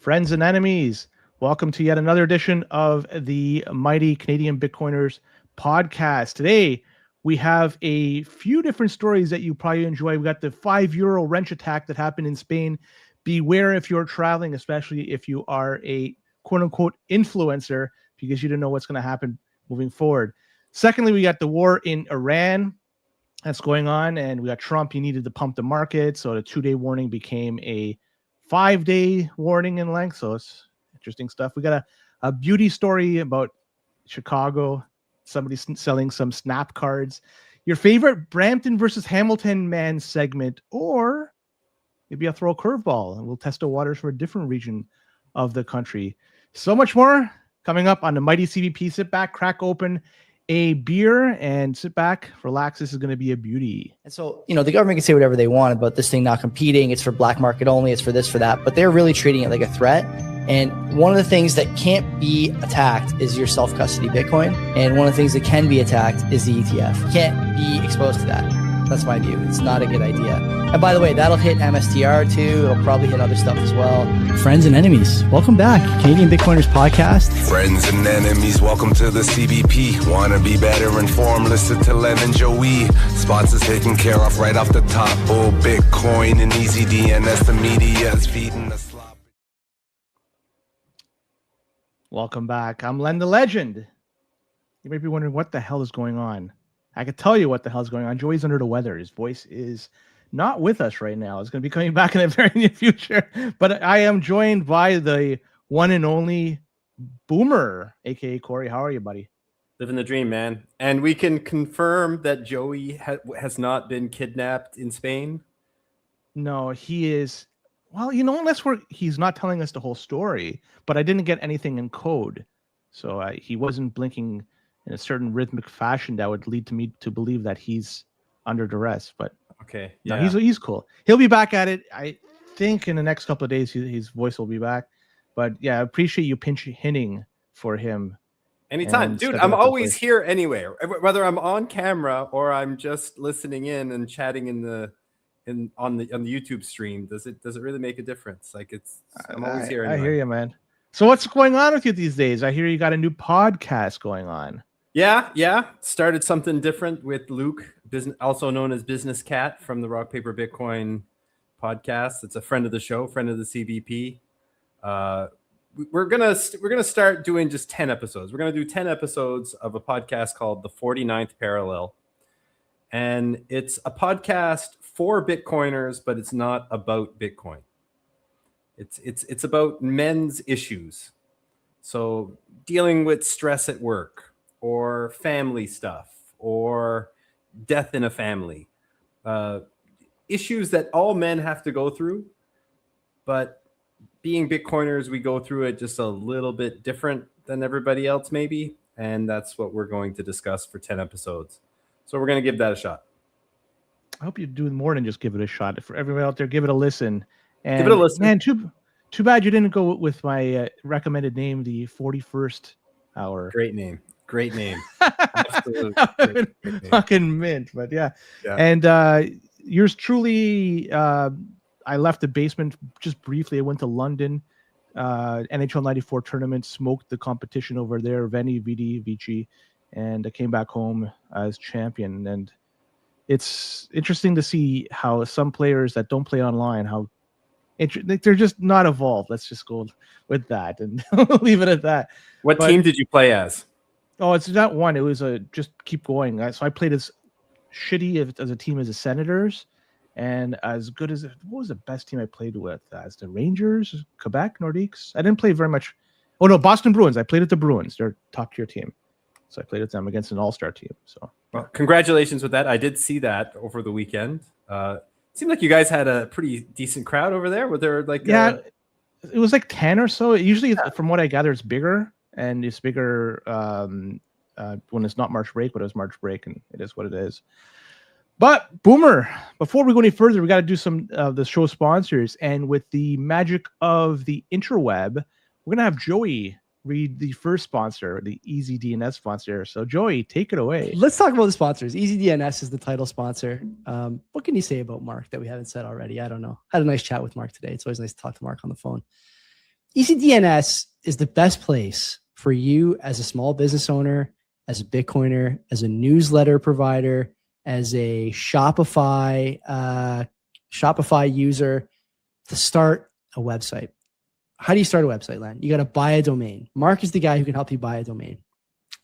Friends and enemies, welcome to yet another edition of the Mighty Canadian Bitcoiners podcast. Today, we have a few different stories that you probably enjoy. We got the €5 wrench attack that happened in Spain. Beware if you're traveling, especially if you are a quote-unquote influencer, because you don't know what's going to happen moving forward. Secondly, we got the war in Iran that's going on, and we got Trump. He needed to pump the market, so the 2-day warning became a 5-day warning in length. So it's interesting stuff. We got a beauty story about Chicago. Somebody selling some snap cards. Your favorite Brampton versus Hamilton man segment, or maybe I'll throw a curveball and we'll test the waters for a different region of the country. So much more coming up on the Mighty CVP. Sit back, crack open a beer, and sit back, relax. This is going to be a beauty. And so, the government can say whatever they want about this thing not competing. It's for black market only. It's for this, for that. But they're really treating it like a threat. And one of the things that can't be attacked is your self-custody Bitcoin. And one of the things that can be attacked is the ETF. You can't be exposed to that. That's my view. It's not a good idea. And by the way, that'll hit MSTR too. It'll probably hit other stuff as well. Friends and enemies, welcome back. Canadian Bitcoiners podcast. Friends and enemies, welcome to the CBP. Wanna be better informed? Listen to Len and Joey. Sponsors taken care of right off the top. Oh, Bitcoin and easy DNS. The media is feeding the slop. Welcome back. I'm Len the Legend. You may be wondering what the hell is going on. I can tell you what the hell is going on. Joey's under the weather. His voice is not with us right now. It's going to be coming back in the very near future. But I am joined by the one and only Boomer, aka Cory. How are you, buddy? Living the dream, man. And we can confirm that Joey has not been kidnapped in Spain. No, he is. Well, unless he's not telling us the whole story. But I didn't get anything in code, so he wasn't blinking in a certain rhythmic fashion that would lead to me to believe that he's under duress. But okay, yeah, no, he's cool. He'll be back at it. I think in the next couple of days, his voice will be back. But yeah, I appreciate you pinch hitting for him. Anytime, dude. I'm always here anyway, whether I'm on camera or I'm just listening in and chatting on the YouTube stream. Does it really make a difference? Like I'm always here. Anyway. I hear you, man. So what's going on with you these days? I hear you got a new podcast going on. Yeah. Started something different with Luke, also known as Business Cat from the Rock Paper Bitcoin podcast. It's a friend of the show, friend of the CBP. We're gonna start doing just 10 episodes. We're gonna do 10 episodes of a podcast called The 49th Parallel, and it's a podcast for Bitcoiners, but it's not about Bitcoin. It's about men's issues. So dealing with stress at work, or family stuff, or death in a family, issues that all men have to go through. But being Bitcoiners, we go through it just a little bit different than everybody else, maybe. And that's what we're going to discuss for 10 episodes. So we're going to give that a shot. I hope you do more than just give it a shot. For everyone out there, give it a listen. And give it a listen. Man, too bad you didn't go with my recommended name, the 41st Hour. Great name. Absolutely. Great name. Fucking mint, but yeah. And yours truly, I left the basement just briefly. I went to London, NHL 94 tournament, smoked the competition over there, Veni, Vidi, Vici, and I came back home as champion. And it's interesting to see how some players that don't play online, they're just not evolved. Let's just go with that and leave it at that. What team did you play as? Oh, it's not one. It was just keep going. So I played as shitty as a team as the Senators, and as good as what was the best team I played with? As the Rangers, Quebec, Nordiques. I didn't play very much. Oh no, Boston Bruins. I played at the Bruins. They're a top tier team, so I played with them against an all-star team. So well, congratulations with that. I did see that over the weekend. Seemed like you guys had a pretty decent crowd over there. Were there like it was like 10 or so. Usually, from what I gather, it's bigger, and it's bigger when it's not March break, but it was March break, and it is what it is. But Boomer, before we go any further, we got to do some of the show sponsors, and with the magic of the interweb, we're gonna have Joey read the first sponsor, the Easy DNS sponsor. So Joey, take it away. Let's talk about the sponsors. Easy DNS is the title sponsor. What can you say about Mark that we haven't said already? I don't know. I had a nice chat with Mark today. It's always nice to talk to Mark on the phone. EasyDNS is the best place for you as a small business owner, as a Bitcoiner, as a newsletter provider, as a Shopify user to start a website. How do you start a website, Len? You got to buy a domain. Mark is the guy who can help you buy a domain.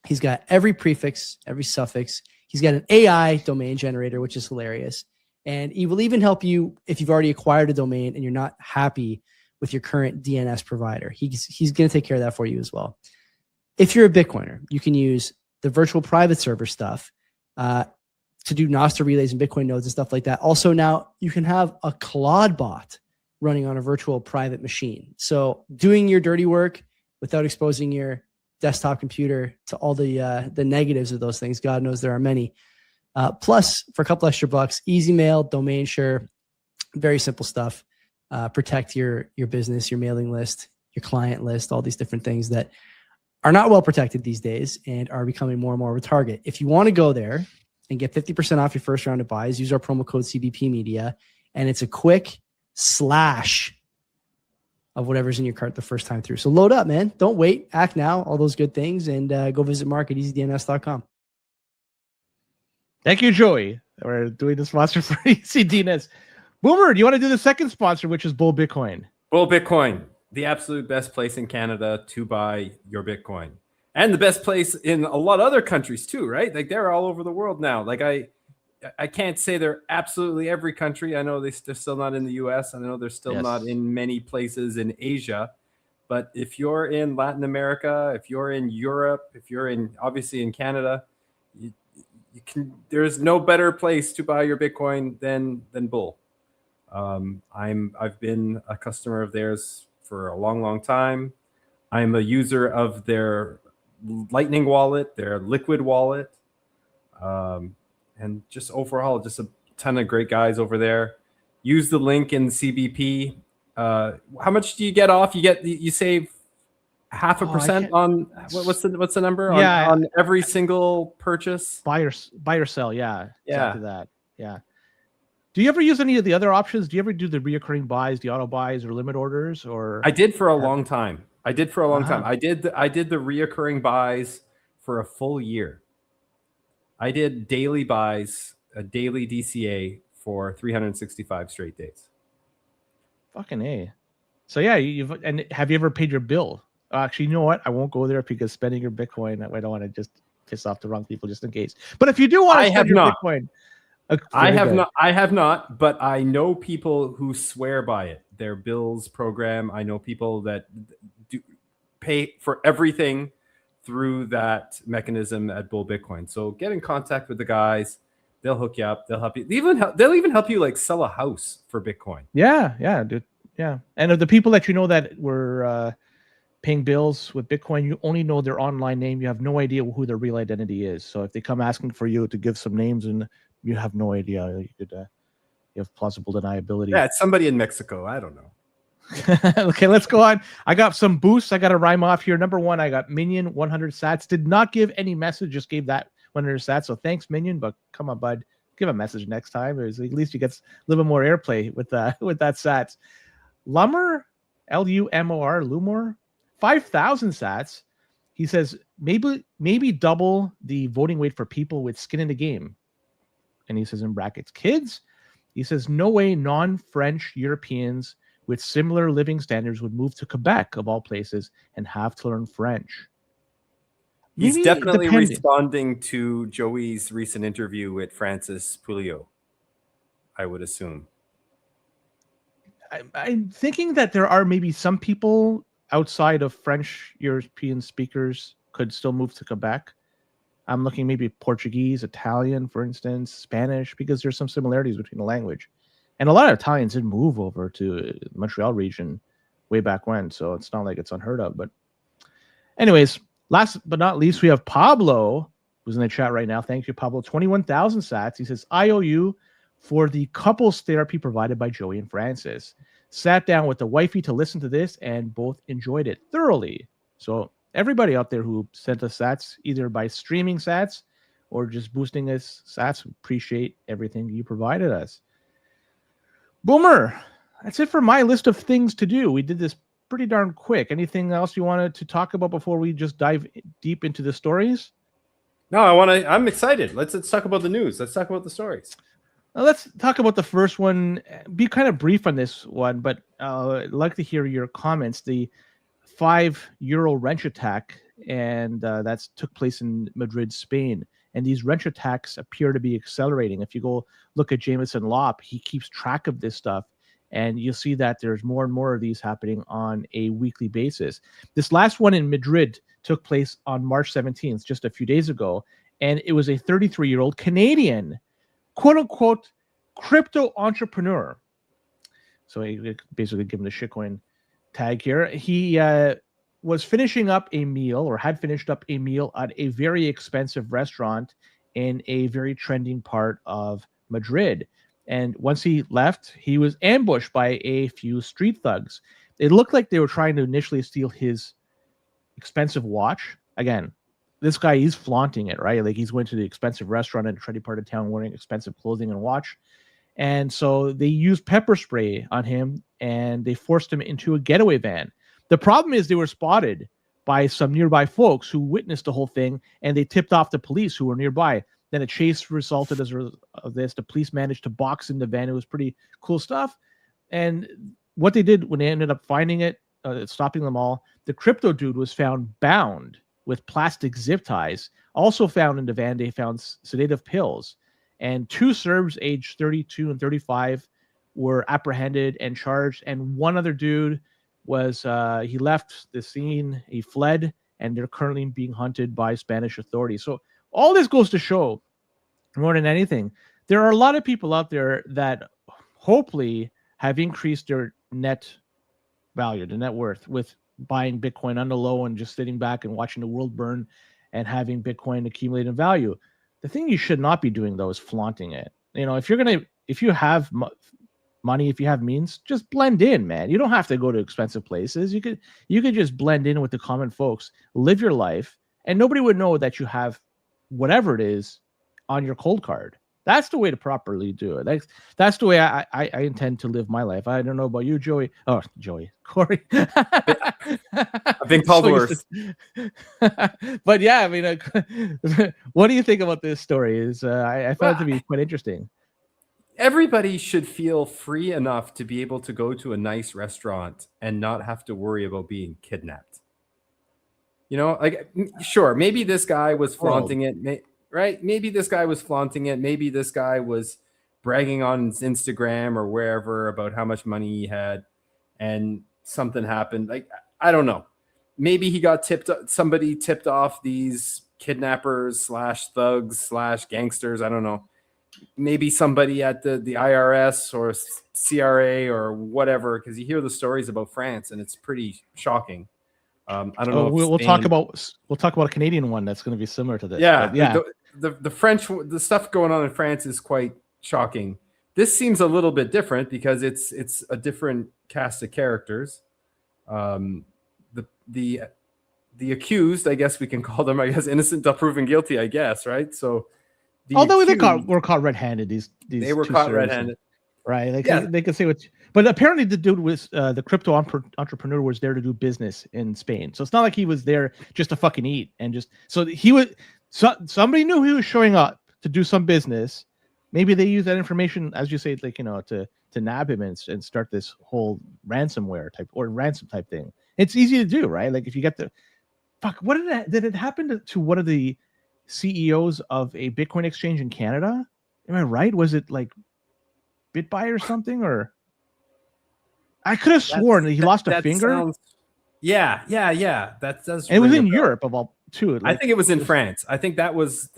He's got every prefix, every suffix. He's got an AI domain generator, which is hilarious. And he will even help you if you've already acquired a domain and you're not happy with your current DNS provider. He's going to take care of that for you as well. If you're a Bitcoiner, you can use the virtual private server stuff to do Nostr relays and Bitcoin nodes and stuff like that. Also, now you can have a Claude bot running on a virtual private machine. So doing your dirty work without exposing your desktop computer to all the negatives of those things. God knows there are many. Plus, for a couple extra bucks, easy mail, domain share, very simple stuff. Protect your business, your mailing list, your client list, all these different things that are not well protected these days and are becoming more and more of a target. If you want to go there and get 50% off your first round of buys, use our promo code CBP Media, and it's a quick slash of whatever's in your cart the first time through. So load up, man. Don't wait. Act now. All those good things, and go visit Mark at easydns.com. Thank you, Joey. We're doing the sponsor for EasyDNS. Boomer, do you want to do the second sponsor, which is Bull Bitcoin? Bull Bitcoin, the absolute best place in Canada to buy your Bitcoin. And the best place in a lot of other countries too, right? Like they're all over the world now. Like I can't say they're absolutely every country. I know they're still not in the US. I know they're still not in many places in Asia. But if you're in Latin America, if you're in Europe, if you're in obviously in Canada, you can. There's no better place to buy your Bitcoin than Bull. I've been a customer of theirs for a long time. I'm a user of their Lightning wallet, their Liquid wallet, and just overall, just a ton of great guys over there. Use the link in CBP. How much do you get off? You save 0.5% on what's the number on every single purchase? Buy or sell, exactly that. Yeah. Do you ever use any of the other options? Do you ever do the reoccurring buys, the auto buys, or limit orders? Or I did for a long time. I did the reoccurring buys for a full year. I did daily buys, a daily DCA for 365 straight days. Fucking A. So yeah, and have you ever paid your bill? Actually, you know what? I won't go there because spending your Bitcoin, I don't want to just piss off the wrong people just in case. But if you do want to spend your Bitcoin, I have not, but I know people who swear by it. Their bills program. I know people that do pay for everything through that mechanism at Bull Bitcoin. So get in contact with the guys. They'll hook you up. They'll help you. They'll even help you like sell a house for Bitcoin. Yeah, dude. Yeah. And of the people that you know that were paying bills with Bitcoin, you only know their online name. You have no idea who their real identity is. So if they come asking for you to give some names and you have no idea, you could you have plausible deniability. Yeah, it's somebody in Mexico. I don't know. Okay, let's go on. I got some boosts. I got to rhyme off here. Number one, I got Minion 100 sats. Did not give any message, just gave that 100 sats. So thanks, Minion. But come on, bud, give a message next time. At least you get a little bit more airplay with that sats. Lumor, Lumor, Lumor, 5,000 sats. He says maybe double the voting weight for people with skin in the game. And he says in brackets, kids. He says no way non-French Europeans with similar living standards would move to Quebec, of all places, and have to learn French. He's definitely responding to Joey's recent interview with Francis Pouliot, I would assume. I'm thinking that there are maybe some people outside of French European speakers could still move to Quebec. I'm looking maybe Portuguese, Italian, for instance, Spanish, because there's some similarities between the language. And a lot of Italians did move over to the Montreal region way back when, so it's not like it's unheard of. But anyways, last but not least, we have Pablo, who's in the chat right now. Thank you, Pablo. 21,000 sats. He says, I owe you for the couples therapy provided by Joey and Francis. Sat down with the wifey to listen to this and both enjoyed it thoroughly. So everybody out there who sent us sats, either by streaming sats or just boosting us sats, appreciate everything you provided us. Boomer, that's it for my list of things to do. We did this pretty darn quick. Anything else you wanted to talk about before we just dive deep into the stories? No, I'm excited. Let's talk about the news. Let's talk about the stories. Now let's talk about the first one. Be kind of brief on this one, but I'd like to hear your comments. The €5 wrench attack, and that's took place in Madrid, Spain. And these wrench attacks appear to be accelerating. If you go look at Jameson Lopp, he keeps track of this stuff, and you'll see that there's more and more of these happening on a weekly basis. This last one in Madrid took place on March 17th, just a few days ago, and it was a 33-year-old Canadian, quote-unquote, crypto entrepreneur. So he basically given the shitcoin tag here. He was finishing up a meal, or had finished up a meal at a very expensive restaurant in a very trending part of Madrid. And once he left, he was ambushed by a few street thugs. It looked like they were trying to initially steal his expensive watch. Again, this guy, he's flaunting it, right? Like he's went to the expensive restaurant in a trendy part of town wearing expensive clothing and watch. And so they used pepper spray on him and they forced him into a getaway van. The problem is they were spotted by some nearby folks who witnessed the whole thing, and they tipped off the police who were nearby. Then a chase resulted as a result of this. The police managed to box in the van. It was pretty cool stuff. And what they did when they ended up finding it, stopping them all, the crypto dude was found bound with plastic zip ties. Also found in the van, they found sedative pills. And 2 Serbs aged 32 and 35 were apprehended and charged. And one other dude was, he left the scene, he fled, and they're currently being hunted by Spanish authorities. So all this goes to show, more than anything, there are a lot of people out there that hopefully have increased their net value, the net worth, with buying Bitcoin on the low and just sitting back and watching the world burn and having Bitcoin accumulate in value. The thing you should not be doing, though, is flaunting it. You know, if you have money, if you have means, just blend in, man. You don't have to go to expensive places. You could just blend in with the common folks, live your life, and nobody would know that you have whatever it is on your cold card. That's the way to properly do it. That's the way I intend to live my life. I don't know about you, Joey. Oh, Cory. I've been called worse. But yeah, I mean, what do you think about this story? I found it to be quite interesting. Everybody should feel free enough to be able to go to a nice restaurant and not have to worry about being kidnapped. You know, like, sure, maybe this guy was flaunting it, right? Maybe this guy was flaunting it. Maybe this guy was bragging on his Instagram or wherever about how much money he had, and something happened. Like, I don't know. Maybe he got somebody tipped off these kidnappers / thugs / gangsters. I don't know. Maybe somebody at the IRS or CRA or whatever, because you hear the stories about France and it's pretty shocking. I don't know. We'll talk about a Canadian one that's going to be similar to this. Yeah, yeah. The French, the stuff going on in France is quite shocking. This seems a little bit different because it's a different cast of characters. The accused, I guess we can call them, innocent till proven guilty, I guess, right? So, although were caught red-handed, they were caught red-handed, right? They could say what, but apparently the dude was the crypto entrepreneur was there to do business in Spain. So it's not like he was there just to fucking eat and just. So he was. Somebody knew he was showing up to do some business. Maybe they used that information, as you say, like, you know, to nab him and start this whole ransomware type or ransom type thing. It's easy to do, right? Like if you get the fuck, what did it happen to one of the CEOs of a Bitcoin exchange in Canada? Am I right? Was it like BitBuy or something? Or I could have sworn that he lost a finger. Yeah. That does. And it was in Europe of all too. I think it was in France. I think that was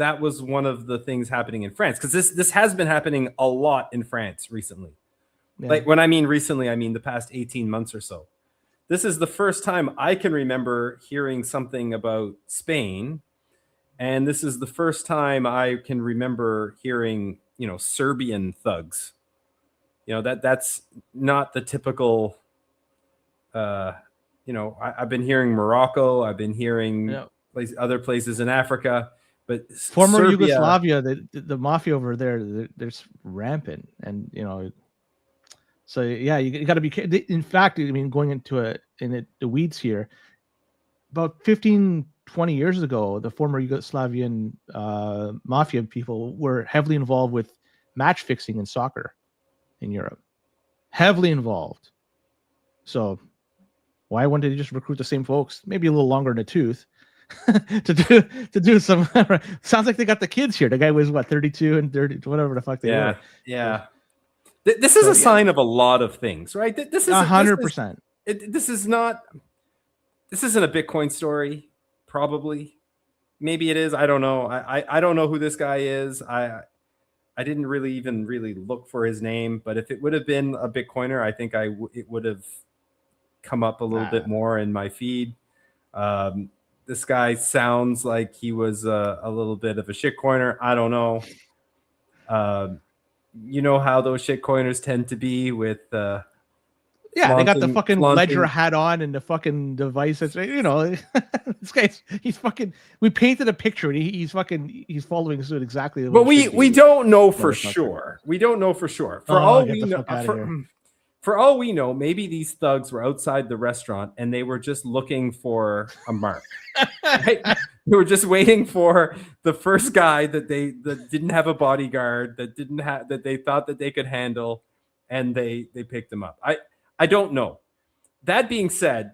one of the things happening in France, because this has been happening a lot in France recently. Yeah. Like when I mean recently, I mean the past 18 months or so. This is the first time I can remember hearing something about Spain. And this is the first time I can remember hearing, you know, Serbian thugs. You know, that's not the typical, you know, I've been hearing Morocco. I've been hearing other places in Africa. But former Serbia, Yugoslavia, the mafia over there, there's rampant. And, you know, So yeah, you got to be. In fact, I mean, going into the weeds here, about 15, 20 years ago, the former Yugoslavian mafia people were heavily involved with match fixing in soccer in Europe. Heavily involved. So why wouldn't they just recruit the same folks, maybe a little longer in the tooth, to do some? Sounds like they got the kids here. The guy was what, 32 and 30, whatever the fuck they were. Yeah. This is a sign of a lot of things, right? This is 100%. This isn't a Bitcoin story, probably. Maybe it is. I don't know. I don't know who this guy is. I didn't really look for his name, but if it would have been a Bitcoiner, I think it would have come up a little bit more in my feed. This guy sounds like he was a little bit of a shitcoiner. I don't know. You know how those shitcoiners tend to be with yeah, they got the fucking ledger hat on and the fucking device. That's, you know, this guy's, he's fucking, we painted a picture and he's following suit exactly. But we don't know for sure. We don't know for sure. For all we know, maybe these thugs were outside the restaurant and they were just looking for a mark. Right? They were just waiting for the first guy that didn't have a bodyguard, that they thought that they could handle, and they picked him up. I don't know. That being said,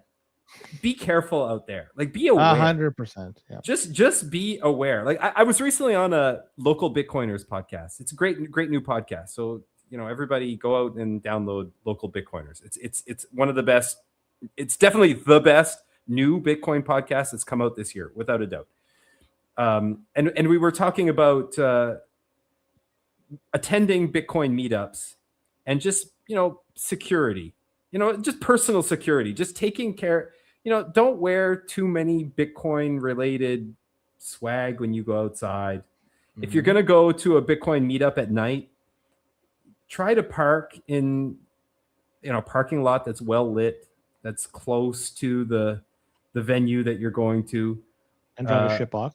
be careful out there. Like, be aware. 100%. Yeah. Just be aware. Like, I was recently on a local Bitcoiners podcast. It's a great new podcast. So, you know, everybody go out and download local Bitcoiners. It's one of the best. It's definitely the best new Bitcoin podcast that's come out this year, without a doubt. And we were talking about attending Bitcoin meetups and just, you know, security, you know, just personal security, just taking care, you know, don't wear too many Bitcoin related swag when you go outside. Mm-hmm. If you're going to go to a Bitcoin meetup at night, try to park in, you know, parking lot that's well lit, that's close to the venue that you're going to. And drive a shitbox.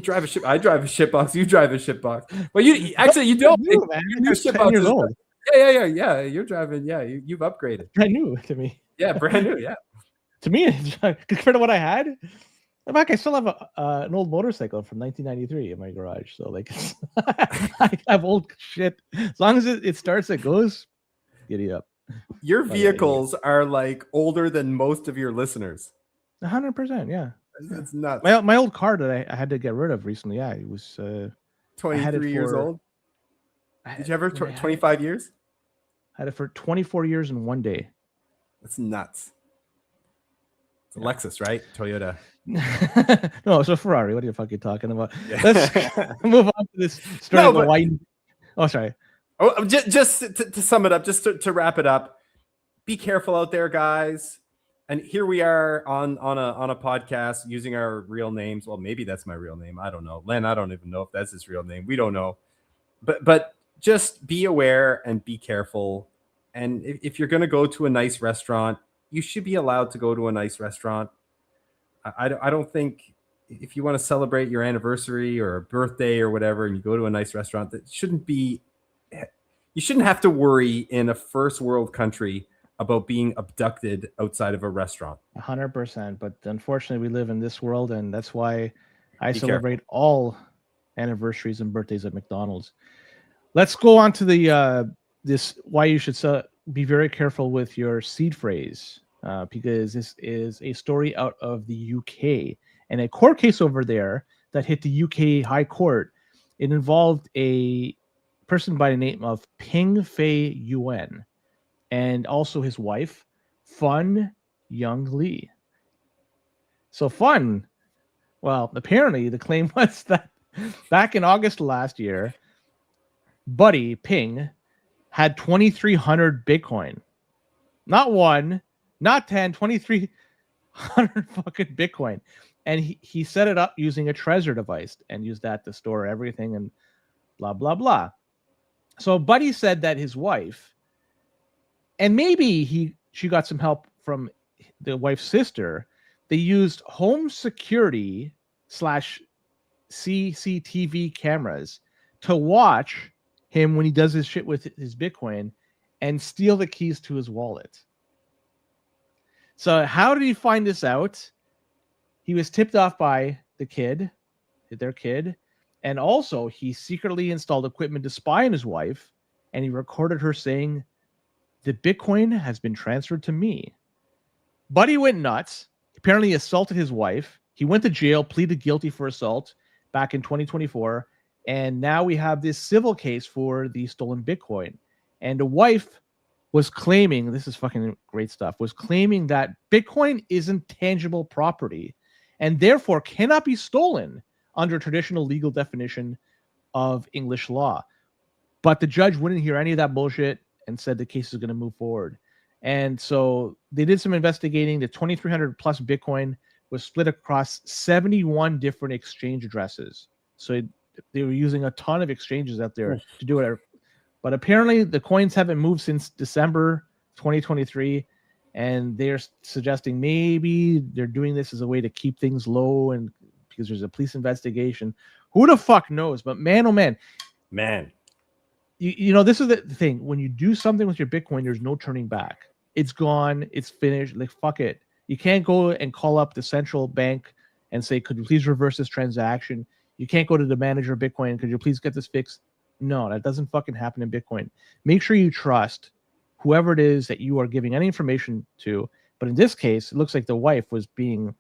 Drive a ship. I drive a shitbox. You drive a shitbox. Well, you don't. New, man. You're 10 years old. Yeah. You're driving. Yeah, you've upgraded. Brand new to me. Yeah, brand new. Yeah. To me, compared to what I had, in fact, I still have an old motorcycle from 1993 in my garage. So like, I have old shit. As long as it starts, it goes. Giddy up. Your vehicles are like older than most of your listeners. 100%. Yeah. That's nuts. My old car that I had to get rid of recently. Yeah, it was 23 years old. Did you ever 25 years? I had it for 24 years in one day. That's nuts. It's a Lexus, right? Toyota. No, it's a Ferrari. What are you fucking talking about? Yeah. Let's move on to this story. Oh, sorry. Oh, just to sum it up, just to wrap it up, be careful out there, guys. And here we are on a podcast using our real names. Well, maybe that's my real name. I don't know. Len, I don't even know if that's his real name. We don't know. But just be aware and be careful. And if you're going to go to a nice restaurant, you should be allowed to go to a nice restaurant. I don't think if you want to celebrate your anniversary or a birthday or whatever, and you go to a nice restaurant, you shouldn't have to worry in a first world country about being abducted outside of a restaurant. 100%. But unfortunately, we live in this world, and that's why I celebrate all anniversaries and birthdays at McDonald's. Let's go on to the this why you should be very careful with your seed phrase, because this is a story out of the UK and a court case over there that hit the UK High Court. It involved a person by the name of Ping Fei Yuan, and also his wife, Fun Young Lee. So Fun, well, apparently the claim was that back in August last year, Buddy Ping had 2,300 Bitcoin. Not one, not 10, 2,300 fucking Bitcoin. And he set it up using a Trezor device and used that to store everything and blah, blah, blah. So Buddy said that his wife, and maybe she got some help from the wife's sister, they used home security / CCTV cameras to watch him when he does his shit with his Bitcoin and steal the keys to his wallet. So how did he find this out? He was tipped off by their kid, and also he secretly installed equipment to spy on his wife, and he recorded her saying, "The Bitcoin has been transferred to me." Buddy went nuts. Apparently assaulted his wife. He went to jail, pleaded guilty for assault back in 2024, and now we have this civil case for the stolen Bitcoin. And the wife was claiming, this is fucking great stuff, was claiming that Bitcoin isn't tangible property and therefore cannot be stolen under traditional legal definition of English law. But the judge wouldn't hear any of that bullshit and said the case is going to move forward. And so they did some investigating. The 2,300 plus Bitcoin was split across 71 different exchange addresses. So they were using a ton of exchanges out there to do it. But apparently the coins haven't moved since December 2023. And they're suggesting maybe they're doing this as a way to keep things low and because there's a police investigation. Who the fuck knows? But man, oh man. You know, this is the thing. When you do something with your Bitcoin, there's no turning back. It's gone. It's finished. Like, fuck it. You can't go and call up the central bank and say, could you please reverse this transaction? You can't go to the manager of Bitcoin. Could you please get this fixed? No, that doesn't fucking happen in Bitcoin. Make sure you trust whoever it is that you are giving any information to. But in this case, it looks like the wife was being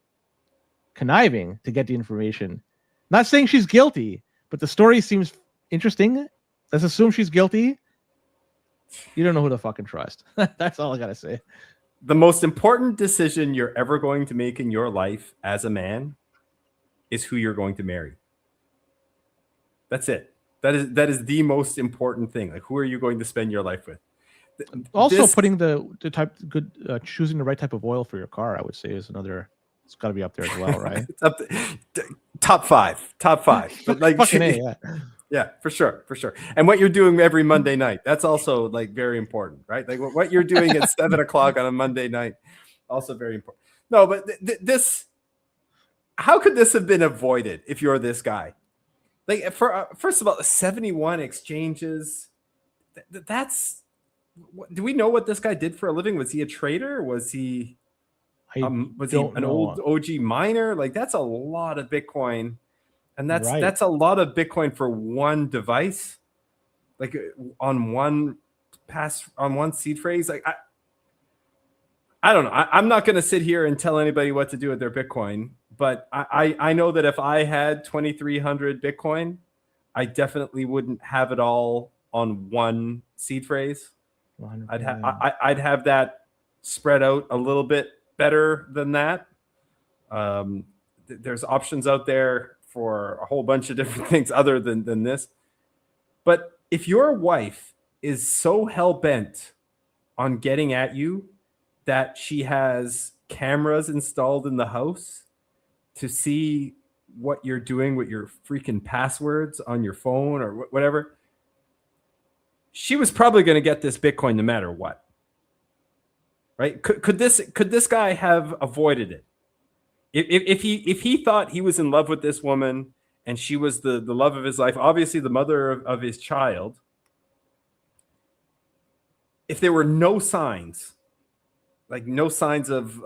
conniving to get the information. Not saying she's guilty, but the story seems interesting. Let's assume she's guilty. You don't know who to fucking trust. That's all I gotta say. The most important decision you're ever going to make in your life as a man is who you're going to marry. That's it. That is the most important thing. Like, who are you going to spend your life with? Also, putting the type good, choosing the right type of oil for your car, I would say, is another. It's got to be up there as well, right? It's up top five. But like, fucking A, yeah. Yeah, for sure. And what you're doing every Monday night, that's also like very important, right? Like what you're doing at 7:00 on a Monday night, also very important. No, but this, how could this have been avoided if you're this guy? Like, first of all, 71 exchanges. That's. Do we know what this guy did for a living? Was he a trader? Was he an old OG miner? Like, that's a lot of Bitcoin. And that's a lot of Bitcoin for one device, like on one seed phrase. Like I don't know. I'm not going to sit here and tell anybody what to do with their Bitcoin, but I know that if I had 2,300 Bitcoin, I definitely wouldn't have it all on one seed phrase. I'd have that spread out a little bit better than that. There's options out there for a whole bunch of different things other than this. But if your wife is so hell-bent on getting at you that she has cameras installed in the house to see what you're doing with your freaking passwords on your phone or whatever, she was probably going to get this Bitcoin no matter what. Right? Could this guy have avoided it? If he thought he was in love with this woman and she was the love of his life, obviously the mother of his child, if there were no signs, like no signs of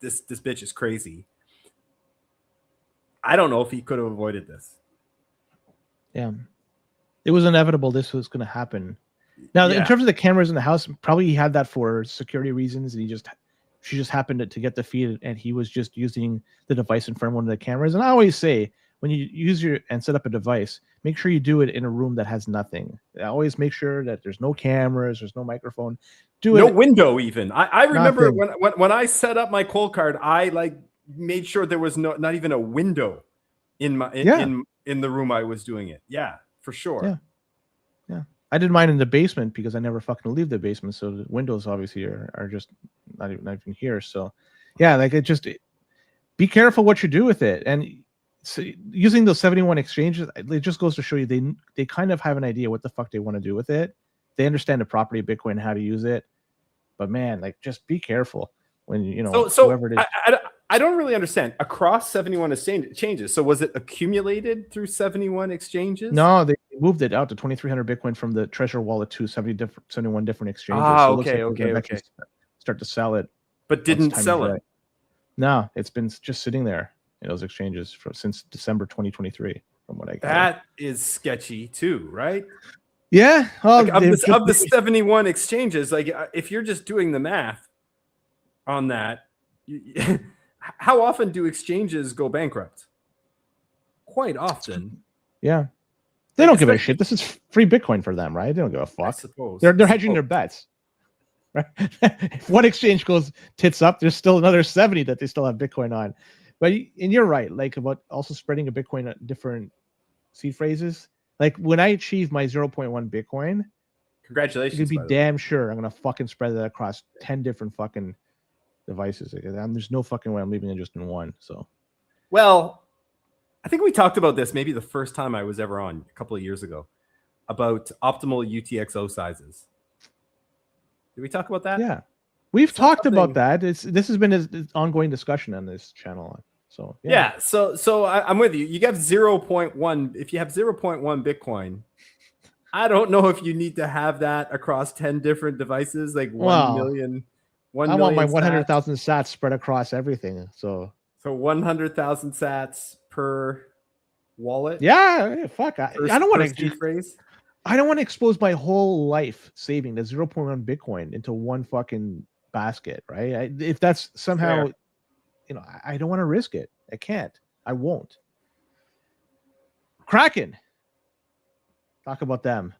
this bitch is crazy, I don't know if he could have avoided this. Yeah. It was inevitable this was going to happen. Now, in terms of the cameras in the house, probably he had that for security reasons, and she just happened to get the feed, and he was just using the device in front of one of the cameras. And I always say, when you use and set up a device, make sure you do it in a room that has nothing. I always make sure that there's no cameras, there's no microphone. No window even. I remember when I set up my cold card, I like made sure there was not even a window in my in the room I was doing it. Yeah, for sure. Yeah. I did mine in the basement because I never fucking leave the basement. So the windows obviously are just not even here. So yeah, like be careful what you do with it. And so using those 71 exchanges, it just goes to show you they kind of have an idea what the fuck they want to do with it. They understand the property of Bitcoin and how to use it. But man, like, just be careful when whoever it is. I don't really understand across 71 exchanges. So was it accumulated through 71 exchanges? No, they They moved it out to 2,300 Bitcoin from the Treasure wallet to 71 different exchanges. Ah, So it looks okay, like they're gonna okay. actually start to sell it. But once didn't time is sell it. right. No, it's been just sitting there in those exchanges since December 2023, from what I gather. That is sketchy too, right? Yeah. Well, Like, of the 71 exchanges, like if you're just doing the math on that, how often do exchanges go bankrupt? Quite often. Yeah. They don't give a shit. This is free Bitcoin for them, right? They don't give a fuck. I suppose. They're hedging their bets. Right? If one exchange goes tits up, there's still another 70 that they still have Bitcoin on. And you're right, like about also spreading a Bitcoin at different seed phrases. Like when I achieve my 0.1 Bitcoin, congratulations. You can be damn sure I'm gonna fucking spread that across 10 different fucking devices. There's no fucking way I'm leaving it just in one. So, well, I think we talked about this maybe the first time I was ever on a couple of years ago about optimal UTXO sizes. Did we talk about that? Yeah, we've talked about that. This has been an ongoing discussion on this channel. So yeah. So I'm with you. You have 0.1. If you have 0.1 Bitcoin, I don't know if you need to have that across 10 different devices, like 1 million. I want my 100,000 sats spread across everything. So 100,000 sats per wallet. Yeah, fuck. I don't want to phrase. I don't want to expose my whole life saving the 0.1 Bitcoin into one fucking basket, right? If that's somehow, I don't want to risk it. I can't. I won't. Kraken. Talk about them.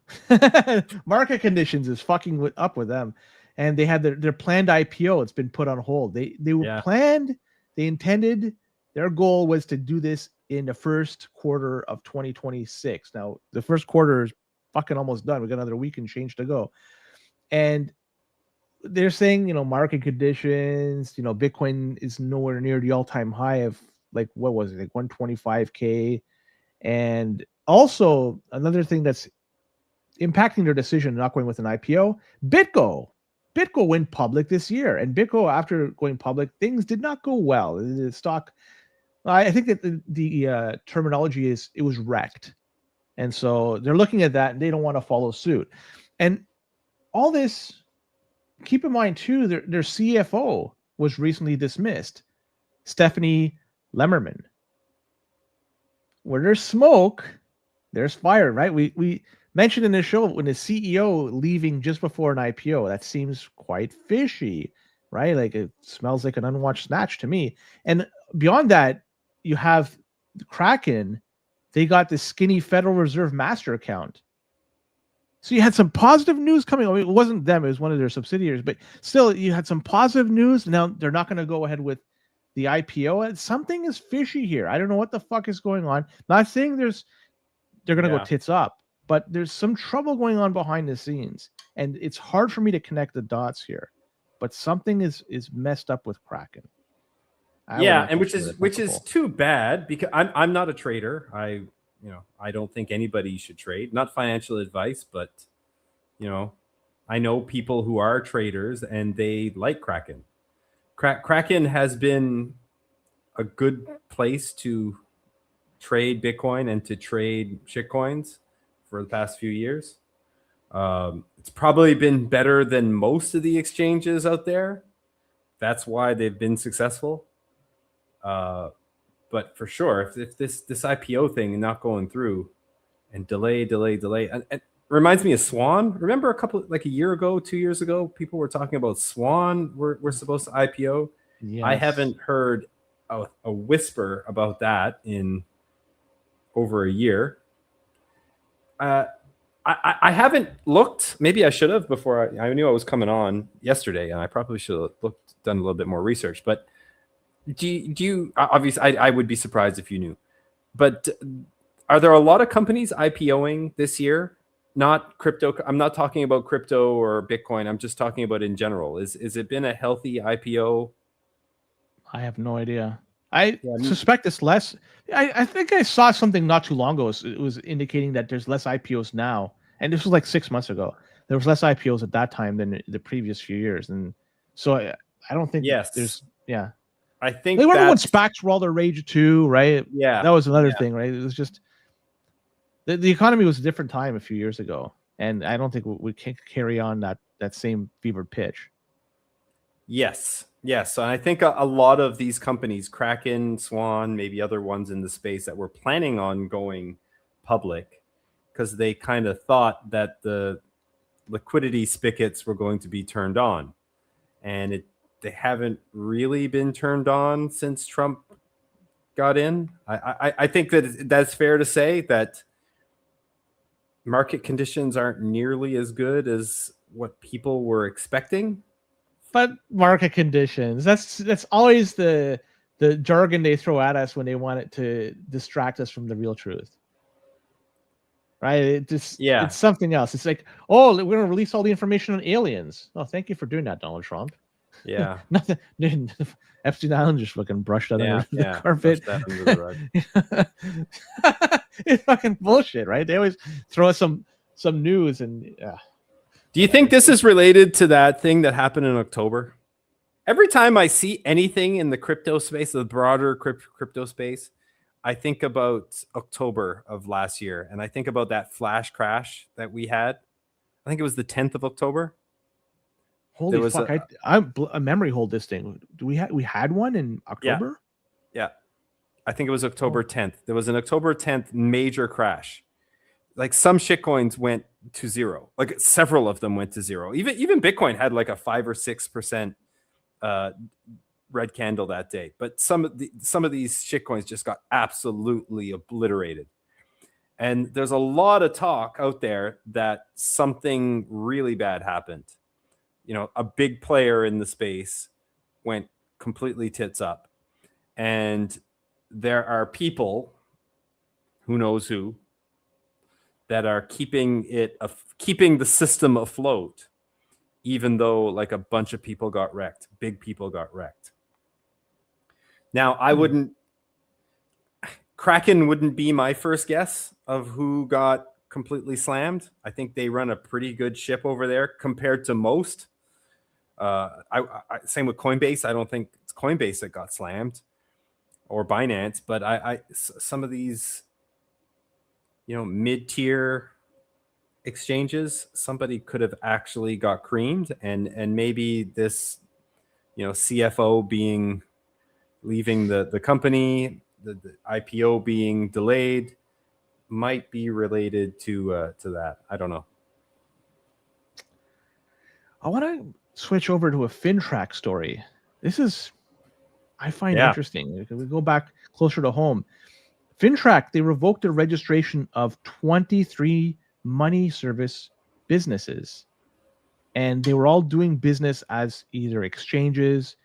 Market conditions is fucking up with them, and they had their planned IPO. It's been put on hold. They were planned. They intended. Their goal was to do this in the first quarter of 2026. Now the first quarter is fucking almost done. We got another week and change to go, and they're saying market conditions. Bitcoin is nowhere near the all-time high of like what was it, like 125K, and also another thing that's impacting their decision not going with an IPO, BitGo went public this year, and BitGo, after going public, things did not go well. The stock, I think that the terminology is it was wrecked, and so they're looking at that and they don't want to follow suit. And all this, keep in mind too, their CFO was recently dismissed, Stephanie Lemmerman. Where there's smoke, there's fire, right? We mentioned in the show when the CEO leaving just before an IPO, that seems quite fishy, right? Like it smells like an unwatched snatch to me. And beyond that, you have the Kraken. They got the skinny Federal Reserve master account. So you had some positive news coming. I mean, it wasn't them; it was one of their subsidiaries. But still, you had some positive news. Now they're not going to go ahead with the IPO. Something is fishy here. I don't know what the fuck is going on. Not saying they're going to go tits up, but there's some trouble going on behind the scenes, and it's hard for me to connect the dots here. But something is messed up with Kraken. And which is too bad, because I'm not a trader. I don't think anybody should trade. Not financial advice, but I know people who are traders and they like Kraken. Kraken has been a good place to trade Bitcoin and to trade shitcoins for the past few years. It's probably been better than most of the exchanges out there. That's why they've been successful. But for sure, if this IPO thing is not going through, and delay, and it reminds me of Swan. Remember a year ago, 2 years ago, people were talking about Swan. We're supposed to IPO. Yes. I haven't heard a whisper about that in over a year. I haven't looked. Maybe I should have before I knew I was coming on yesterday, and I probably should have done a little bit more research. But do you obviously, I would be surprised if you knew, but are there a lot of companies IPOing this year? Not crypto. I'm not talking about crypto or Bitcoin. I'm just talking about in general. Is it been a healthy IPO? I have no idea. I suspect it's less. I think I saw something not too long ago. It was indicating that there's less IPOs now, and this was like 6 months ago. There was less IPOs at that time than the previous few years, and so I don't think there's. I think remember when SPACs were all the rage too, right? Yeah, that was another thing, right? It was just The economy was a different time a few years ago, and I don't think we can carry on that same fevered pitch. Yes. Yes. And I think a lot of these companies, Kraken, Swan, maybe other ones in the space that were planning on going public because they kind of thought that the liquidity spigots were going to be turned on. And they haven't really been turned on since Trump got in. I think that's fair to say that market conditions aren't nearly as good as what people were expecting. But market conditions, that's always the jargon they throw at us when they want it to distract us from the real truth. Right? It's something else. It's like, oh, we're going to release all the information on aliens. Oh, thank you for doing that, Donald Trump. Yeah. Nothing. Epstein Island just fucking brushed under the carpet. Under the rug. It's fucking bullshit, right? They always throw us some news and Do you think this is related to that thing that happened in October? Every time I see anything in the crypto space, the broader crypto space, I think about October of last year, and I think about that flash crash that we had. I think it was the 10th of October. Holy fuck! I memory hold this thing. We had one in October? Yeah. I think it was October 10th. There was an October 10th major crash. Like some shitcoins went to zero. Like several of them went to zero. Even Bitcoin had like a 5 or 6% red candle that day. But some of these shitcoins just got absolutely obliterated. And there's a lot of talk out there that something really bad happened. You know, a big player in the space went completely tits up. And there are people, who knows who, that are keeping the system afloat, even though like a bunch of people got wrecked, big people got wrecked. Now, Kraken wouldn't be my first guess of who got completely slammed. I think they run a pretty good ship over there compared to most. Same with Coinbase. I don't think it's Coinbase that got slammed, or Binance, but some of these, mid-tier exchanges, somebody could have actually got creamed, and maybe this, CFO leaving the company, the IPO being delayed, might be related to that. I don't know. I want to switch over to a FinTrack story. This is, I find interesting. We go back closer to home. FinTrack, they revoked the registration of 23 money service businesses, and they were all doing business as either exchanges,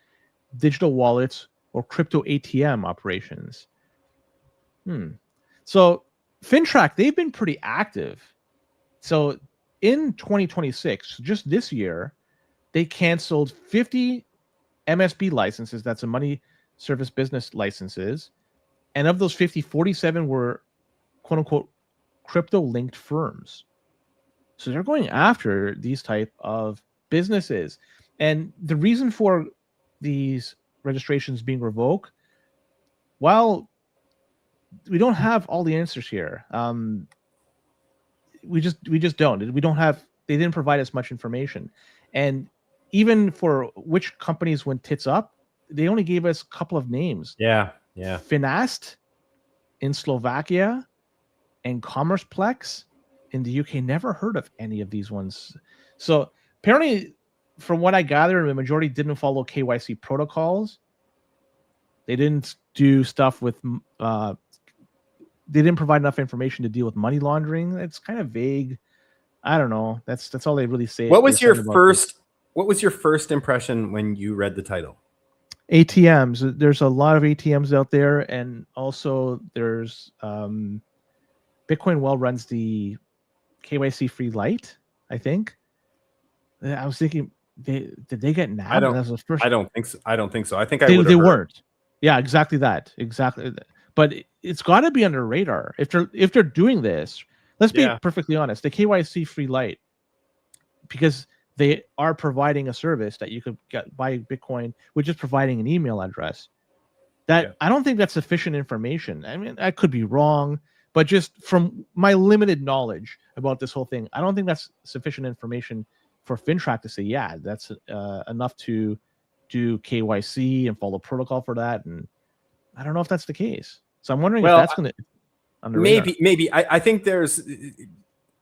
digital wallets, or crypto ATM operations. So FinTrack, they've been pretty active. So in 2026, just this year, they canceled 50 MSB licenses. That's a money service business licenses. And of those 50, 47 were quote unquote crypto linked firms. So they're going after these type of businesses. And the reason for these registrations being revoked, well, we don't have all the answers here. We just don't. We don't have. They didn't provide us much information, and even for which companies went tits up, they only gave us a couple of names. Yeah. Finast in Slovakia and Commerceplex in the UK. Never heard of any of these ones. So apparently, from what I gather, the majority didn't follow KYC protocols. They didn't do stuff with. They didn't provide enough information to deal with money laundering. It's kind of vague. I don't know. That's all they really say. What was your first impression when you read the title? ATMs. There's a lot of ATMs out there, and also there's Bitcoin Well runs the KYC free light, I think. I was thinking, did they get nabbed? I don't think so. I think they weren't. Yeah, exactly that. But it's got to be under radar if they're doing this. Let's be perfectly honest. The KYC free light, because they are providing a service that you could buy Bitcoin, which is providing an email address. I don't think that's sufficient information. I mean, I could be wrong, But just from my limited knowledge about this whole thing, I don't think that's sufficient information for FinTrack to say, yeah, that's enough to do KYC and follow protocol for that. And I don't know if that's the case. So I'm wondering if that's going to maybe. I think there's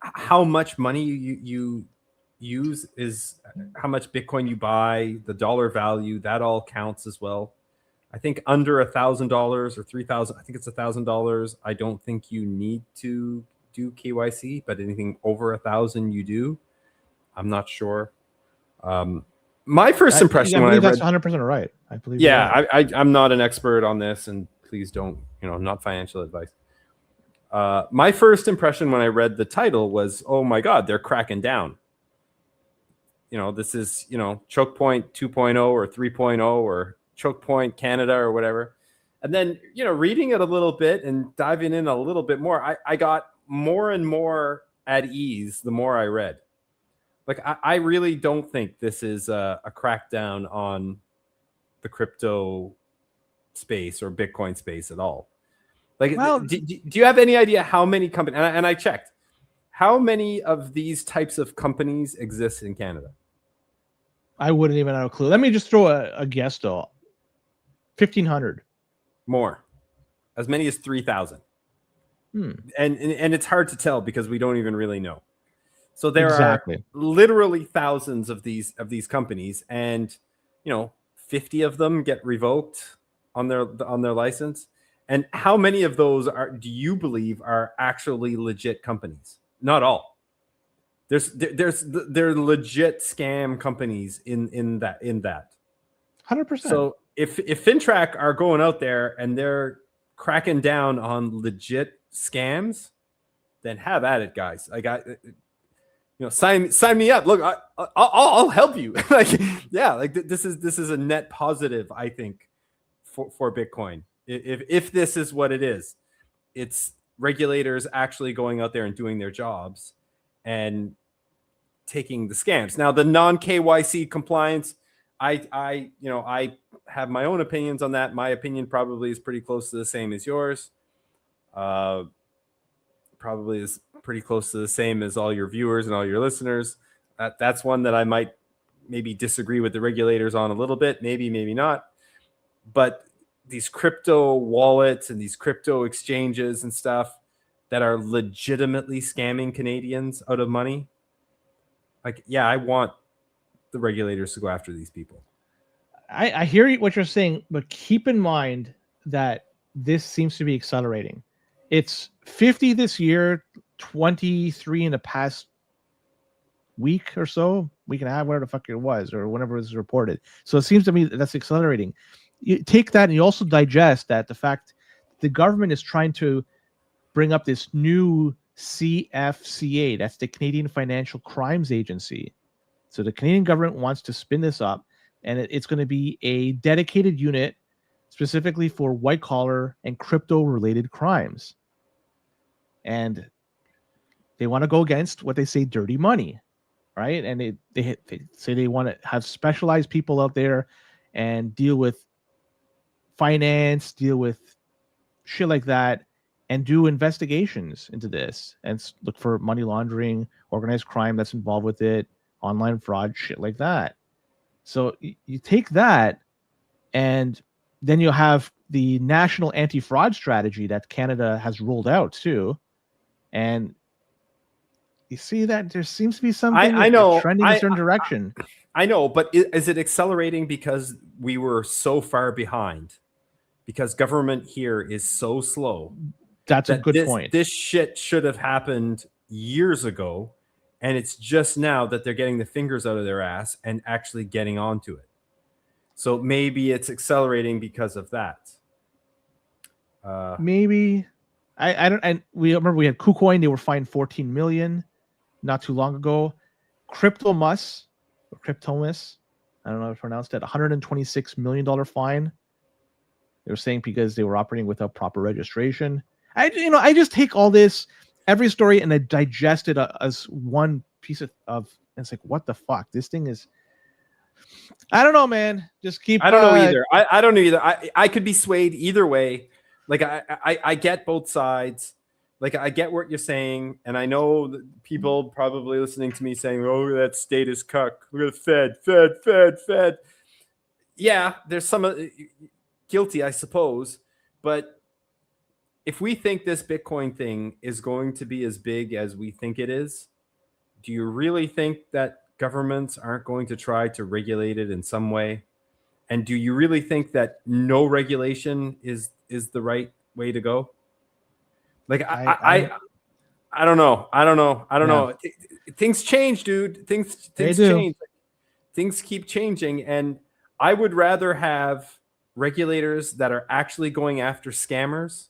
how much money you use is how much Bitcoin you buy, the dollar value, that all counts as well. I think under $1,000 or $3,000, I think it's $1,000. I don't think you need to do KYC, but anything over 1,000 you do. I'm not sure. My first impression when I read, that's 100% right. I believe. Yeah, I'm not an expert on this, and please don't, not financial advice. My first impression when I read the title was, oh my God, they're cracking down. This is, choke point 2.0 or 3.0 or choke point Canada or whatever. And then, reading it a little bit and diving in a little bit more, I got more and more at ease the more I read. Like, I really don't think this is a crackdown on the crypto space or Bitcoin space at all. Like, well, do you have any idea how many companies, and I checked, how many of these types of companies exist in Canada? I wouldn't even have a clue. Let me just throw a guess, though. 1,500. More. As many as 3,000. And it's hard to tell because we don't even really know. So there are literally thousands of these companies, and 50 of them get revoked on their license. And how many of those do you believe are actually legit companies? Not all. There are legit scam companies in that. 100%. So if FinTrack are going out there and they're cracking down on legit scams, then have at it, guys. Sign me up. Look, I'll help you. This is a net positive, I think, for Bitcoin. If this is what it is, it's regulators actually going out there and doing their jobs and taking the scams. Now, the non-KYC compliance, I have my own opinions on that. My opinion probably is pretty close to the same as yours. Probably is pretty close to the same as all your viewers and all your listeners. That's one that I might maybe disagree with the regulators on a little bit, maybe not. But these crypto wallets and these crypto exchanges and stuff that are legitimately scamming Canadians out of money, I want the regulators to go after these people. I hear what you're saying, but keep in mind that this seems to be accelerating. It's 50 this year, 23 in the past week or so, week and a half, whatever the fuck it was, or whenever it was reported. So it seems to me that's accelerating. You take that and you also digest that the fact the government is trying to bring up this new CFCA, that's the Canadian Financial Crimes Agency. So the Canadian government wants to spin this up, and it's going to be a dedicated unit specifically for white collar and crypto related crimes. And they want to go against what they say dirty money, right? And they say they want to have specialized people out there and deal with finance, deal with shit like that, and do investigations into this and look for money laundering, organized crime that's involved with it, online fraud, shit like that. So you take that, and then you have the national anti-fraud strategy that Canada has rolled out too. And you see that there seems to be something I know trending in a certain direction. I know, but is it accelerating because we were so far behind? Because government here is so slow. That's a good point. This shit should have happened years ago, and it's just now that they're getting the fingers out of their ass and actually getting onto it. So maybe it's accelerating because of that. Maybe. I don't. And we remember we had KuCoin. They were fined $14 million not too long ago. Cryptomus, I don't know how to pronounce that. $126 million fine. They were saying because they were operating without proper registration. I just take all this, every story, and I digest it as one piece of. And it's like, what the fuck? This thing is. I don't know, man. Just keep. I don't know either. I don't know either. I could be swayed either way. Like I get both sides, Like, I get what you're saying, and I know that people probably listening to me saying, "Oh, that state is cuck. Look at the Fed." Yeah, there's some guilty, I suppose, but if we think this Bitcoin thing is going to be as big as we think it is, do you really think that governments aren't going to try to regulate it in some way? And do you really think that no regulation is the right way to go? Like, I don't know. I don't know. Things change, dude. Things change. Things keep changing, and I would rather have regulators that are actually going after scammers,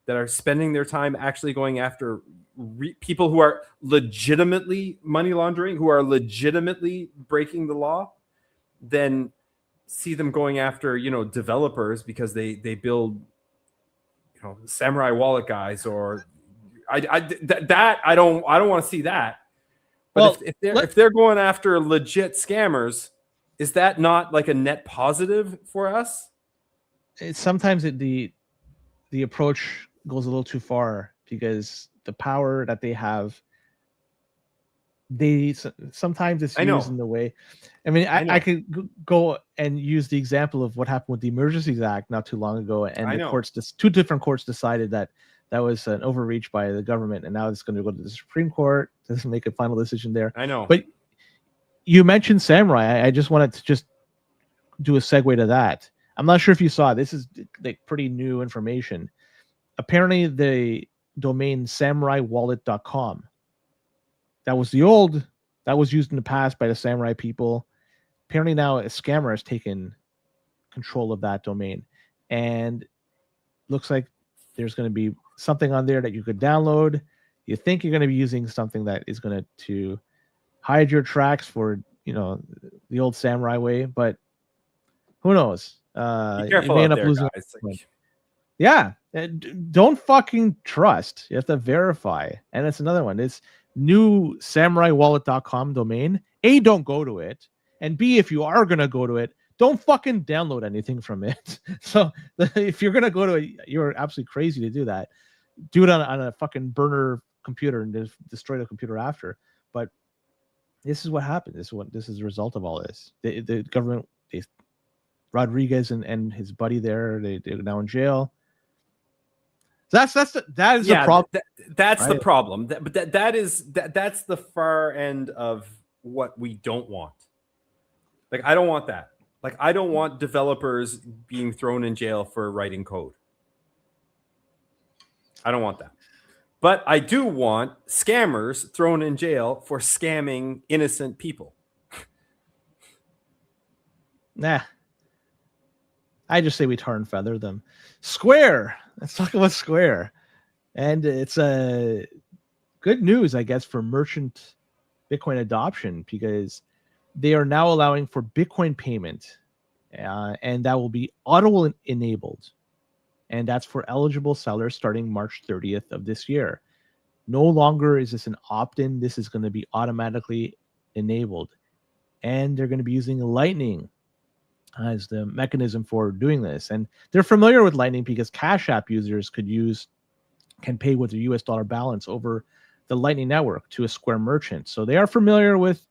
that are spending their time actually going after people who are legitimately money laundering, who are legitimately breaking the law, than see them going after, developers because they build, samurai wallet guys, or I don't want to see that. But if they're going after legit scammers, is that not like a net positive for us? Sometimes the approach goes a little too far, because the power that they have, sometimes it's used in the way. I mean, I could go and use the example of what happened with the Emergencies Act not too long ago, and two different courts decided that was an overreach by the government, and now it's going to go to the Supreme Court to make a final decision there. I know. But you mentioned Samurai. I just wanted to just do a segue to that. I'm not sure if you saw it. This is like pretty new information. Apparently, the domain samuraiwallet.com, that was used in the past by the samurai people. Apparently now a scammer has taken control of that domain, and looks like there's going to be something on there that you could download. You think you're going to be using something that is going to hide your tracks for, the old samurai way, but who knows? Be careful out there, guys. Yeah, don't fucking trust. You have to verify. And that's another one. It's new samuraiwallet.com domain. A, don't go to it. And B, if you are going to go to it, don't fucking download anything from it. So if you're going to go to it, you're absolutely crazy to do that. Do it on a fucking burner computer and destroy the computer after. But this is what happened. This is the result of all this. The government, Rodriguez and his buddy there, they're now in jail. That is the problem. That's right? The problem. That's the far end of what we don't want. Like, I don't want that. Like, I don't want developers being thrown in jail for writing code. I don't want that. But I do want scammers thrown in jail for scamming innocent people. Nah. I just say we tar and feather them. Square. Let's talk about Square. And it's good news, I guess, for merchant Bitcoin adoption, because they are now allowing for Bitcoin payment, and that will be auto-enabled. And that's for eligible sellers starting March 30th of this year. No longer is this an opt-in. This is going to be automatically enabled. And they're going to be using Lightning as the mechanism for doing this. And they're familiar with Lightning because Cash App users can pay with their US dollar balance over the Lightning network to a Square merchant. So they are familiar with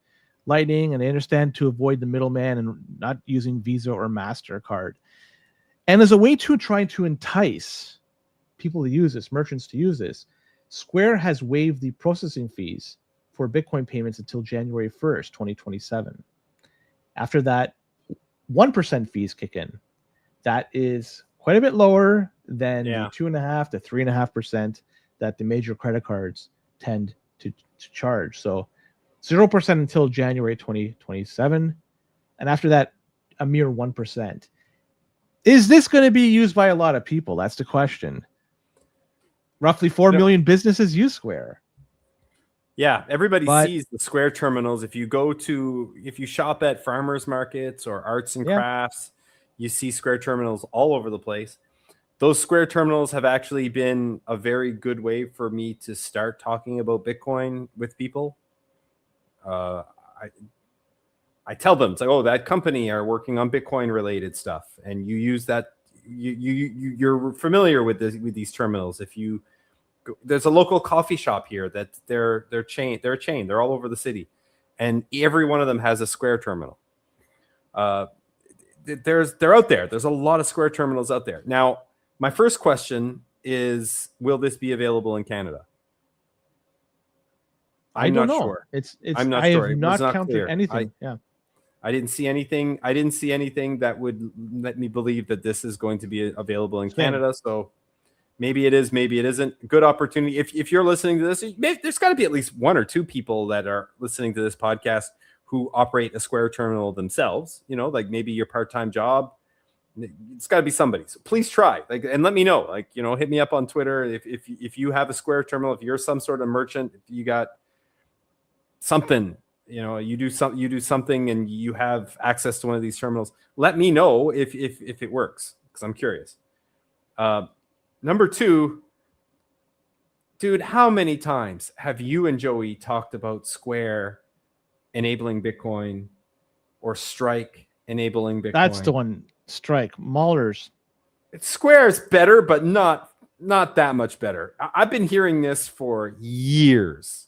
Lightning, and they understand to avoid the middleman and not using Visa or MasterCard. And as a way to try to entice people to use this, merchants to use this, Square has waived the processing fees for Bitcoin payments until January 1st, 2027. After that, 1% fees kick in. That is quite a bit lower than the 2.5% to 3.5% that the major credit cards tend to charge. So 0% until January 2027. And after that, a mere 1%. Is this going to be used by a lot of people? That's the question. Roughly 4 million businesses use Square. Yeah, everybody sees the Square terminals. If you shop at farmers markets or arts and crafts, you see Square terminals all over the place. Those Square terminals have actually been a very good way for me to start talking about Bitcoin with people. I tell them, it's like, oh, that company are working on Bitcoin related stuff, and you use that. You're familiar with these terminals. If you there's a local coffee shop here that they're a chain. They're all over the city, and every one of them has a Square terminal. They're out there. There's a lot of Square terminals out there. Now, my first question is, will this be available in Canada? I don't know. Sure. I'm not sure. I have not counted clear. anything. I didn't see anything. I didn't see anything that would let me believe that this is going to be available in Canada. So maybe it is, maybe it isn't. Good opportunity. If you're listening to this, there's got to be at least one or two people that are listening to this podcast who operate a Square terminal themselves. You know, like maybe your part-time job. It's got to be somebody. So please try, and let me know. Hit me up on Twitter if you have a Square terminal. If you're some sort of merchant, if you got something. You do something and you have access to one of these terminals. Let me know if it works, because I'm curious. Number two, dude, how many times have you and Joey talked about Square enabling Bitcoin or Strike enabling Bitcoin? That's the one. Strike, Maulers. Square is better, but not that much better. I've been hearing this for years.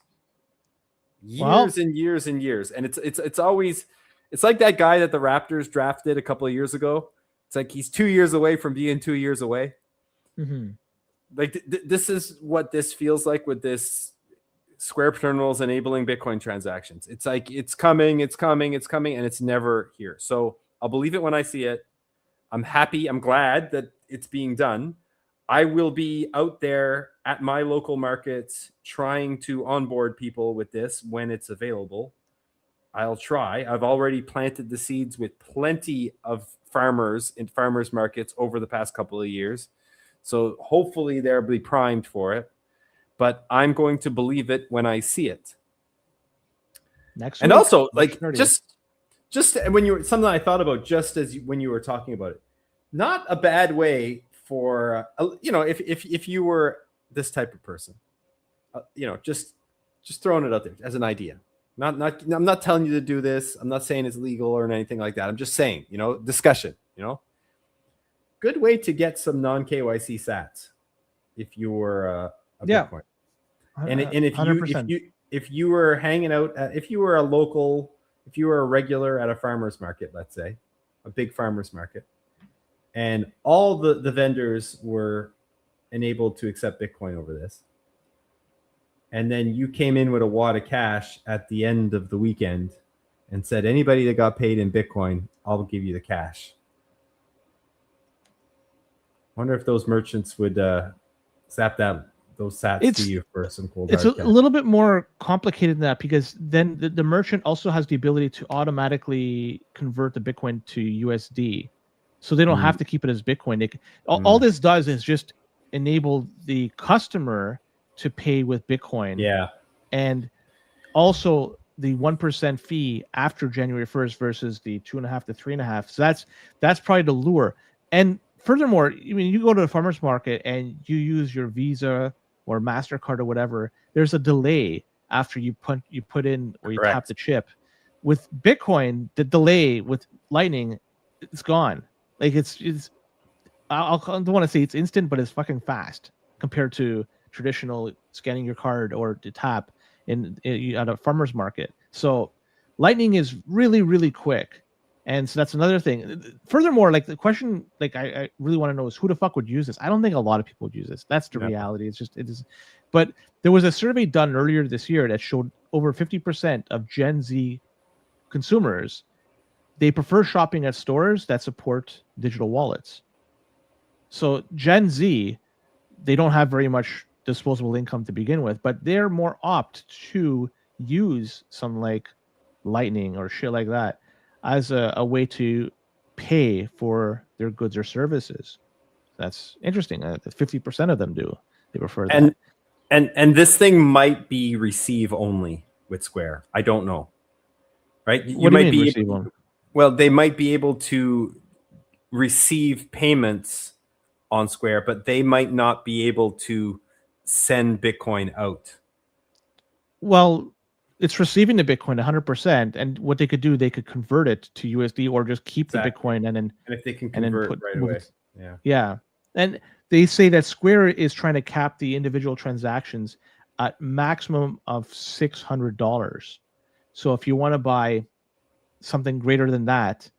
And years, and it's always, it's like that guy that the Raptors drafted a couple of years ago. It's like he's 2 years away from being 2 years away. Mm-hmm. Like this is what this feels like with this Square terminals enabling Bitcoin transactions. It's like it's coming, and it's never here. So I'll believe it when I see it. I'm happy. I'm glad that it's being done. I will be out there at my local markets trying to onboard people with this when it's available. I'll try. I've already planted the seeds with plenty of farmers in farmers markets over the past couple of years. So hopefully they'll be primed for it. But I'm going to believe it when I see it. Next and week, also, March like 30th. just when you something I thought about just as when you were talking about it, not a bad way for if you were this type of person, just throwing it out there as an idea. I'm not telling you to do this. I'm not saying it's legal or anything like that. I'm just saying, discussion. Good way to get some non-KYC sats if you were a Bitcoin. And if you were hanging out, if you were a regular at a farmer's market, let's say a big farmer's market, and all the vendors were enabled to accept Bitcoin over this, and then you came in with a wad of cash at the end of the weekend and said, anybody that got paid in Bitcoin, I'll give you the cash. Wonder if those merchants would zap those sats to you for some cold hard It's cash. a little bit more complicated than that, because then the merchant also has the ability to automatically convert the Bitcoin to USD. So they don't have to keep it as Bitcoin. All this does is just enable the customer to pay with Bitcoin. Yeah. And also the 1% fee after January 1st versus the 2.5 to 3.5. So that's probably the lure. And furthermore, you go to the farmer's market and you use your Visa or MasterCard or whatever, there's a delay after you put in or you Correct. tap the chip. With Bitcoin, the delay with Lightning, it's gone. Like I don't want to say it's instant, but it's fucking fast compared to traditional scanning your card or to tap at a farmer's market. So Lightning is really, really quick. And so that's another thing. Furthermore, like the question, like I really want to know is who the fuck would use this? I don't think a lot of people would use this. That's the reality. It is. But there was a survey done earlier this year that showed over 50% of Gen Z consumers, they prefer shopping at stores that support digital wallets. So Gen Z, they don't have very much disposable income to begin with, but they're more apt to use some like Lightning or shit like that as a way to pay for their goods or services. That's interesting. 50% of them do. They prefer that. And this thing might be receive only with Square. I don't know. Right? What do you mean receive only? Well, they might be able to receive payments on Square, but they might not be able to send Bitcoin out. Well, it's receiving the Bitcoin 100%, and what they could do, they could convert it to USD or just keep the Bitcoin and then if they can convert right away. Yeah. And they say that Square is trying to cap the individual transactions at maximum of $600. So if you want to buy something greater than that,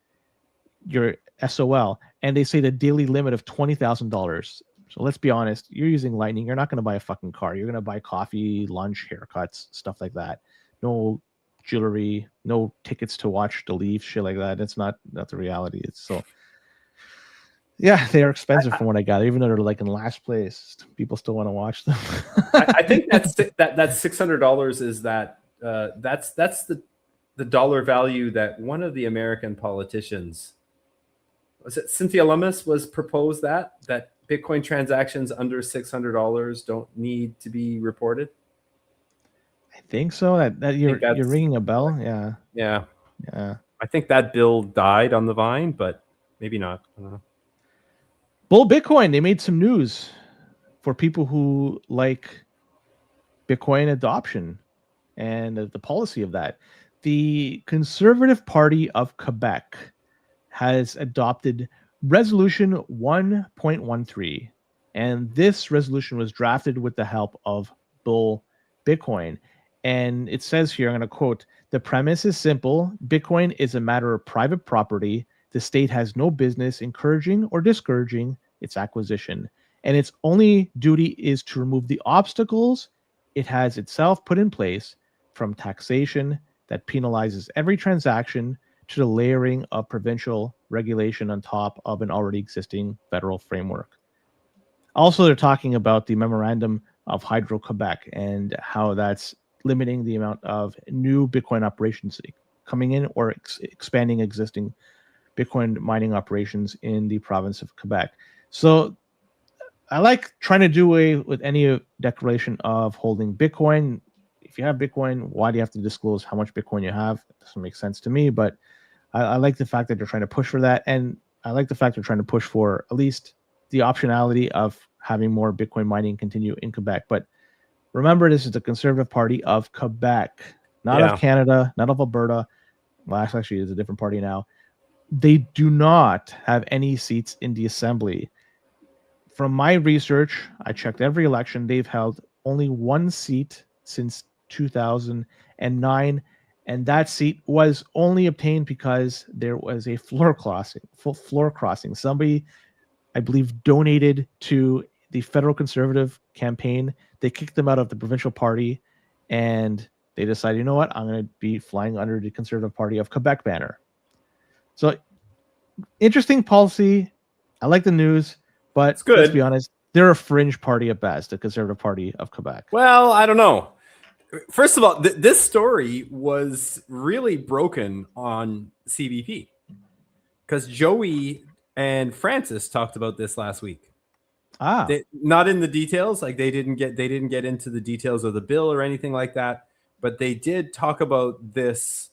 you're SOL. And they say the daily limit of $20,000. So let's be honest, you're using Lightning. You're not going to buy a fucking car. You're going to buy coffee, lunch, haircuts, stuff like that. No jewelry, no tickets to watch the Leafs, shit like that. It's not the reality. It's so, yeah, they are expensive from what I gather. Even though they're like in last place, people still want to watch them. I think that's $600 is that's the dollar value that one of the American politicians, was it Cynthia Lummis, was proposed that Bitcoin transactions under $600 don't need to be reported. I think so. That you're ringing a bell. Yeah. I think that bill died on the vine, but maybe not. I don't know. Bull Bitcoin. They made some news for people who like Bitcoin adoption and the policy of that. The Conservative Party of Quebec has adopted Resolution 1.13, and this resolution was drafted with the help of Bull Bitcoin. And it says here, I'm going to quote, "The premise is simple. Bitcoin is a matter of private property. The state has no business encouraging or discouraging its acquisition, and its only duty is to remove the obstacles it has itself put in place, from taxation that penalizes every transaction to the layering of provincial regulation on top of an already existing federal framework." Also, they're talking about the Memorandum of Hydro-Quebec and how that's limiting the amount of new Bitcoin operations coming in or expanding existing Bitcoin mining operations in the province of Quebec. So I like trying to do away with any declaration of holding Bitcoin. If you have Bitcoin, why do you have to disclose how much Bitcoin you have? It doesn't make sense to me, but I like the fact that they're trying to push for that. And I like the fact they're trying to push for at least the optionality of having more Bitcoin mining continue in Quebec. But remember, this is the Conservative Party of Quebec, not of Canada, not of Alberta. Well, actually, it's a different party now. They do not have any seats in the assembly. From my research, I checked every election. They've held only one seat since 2009, and that seat was only obtained because there was a floor crossing. Somebody, I believe, donated to the federal conservative campaign. They kicked them out of the provincial party, and they decided, you know what, I'm going to be flying under the Conservative Party of Quebec banner. So, interesting policy. I like the news, but let's be honest, they're a fringe party at best, the Conservative Party of Quebec. Well, I don't know. First of all, this story was really broken on CBP because Joey and Francis talked about this last week. Not in the details, like they didn't get into the details of the bill or anything like that, but they did talk about this,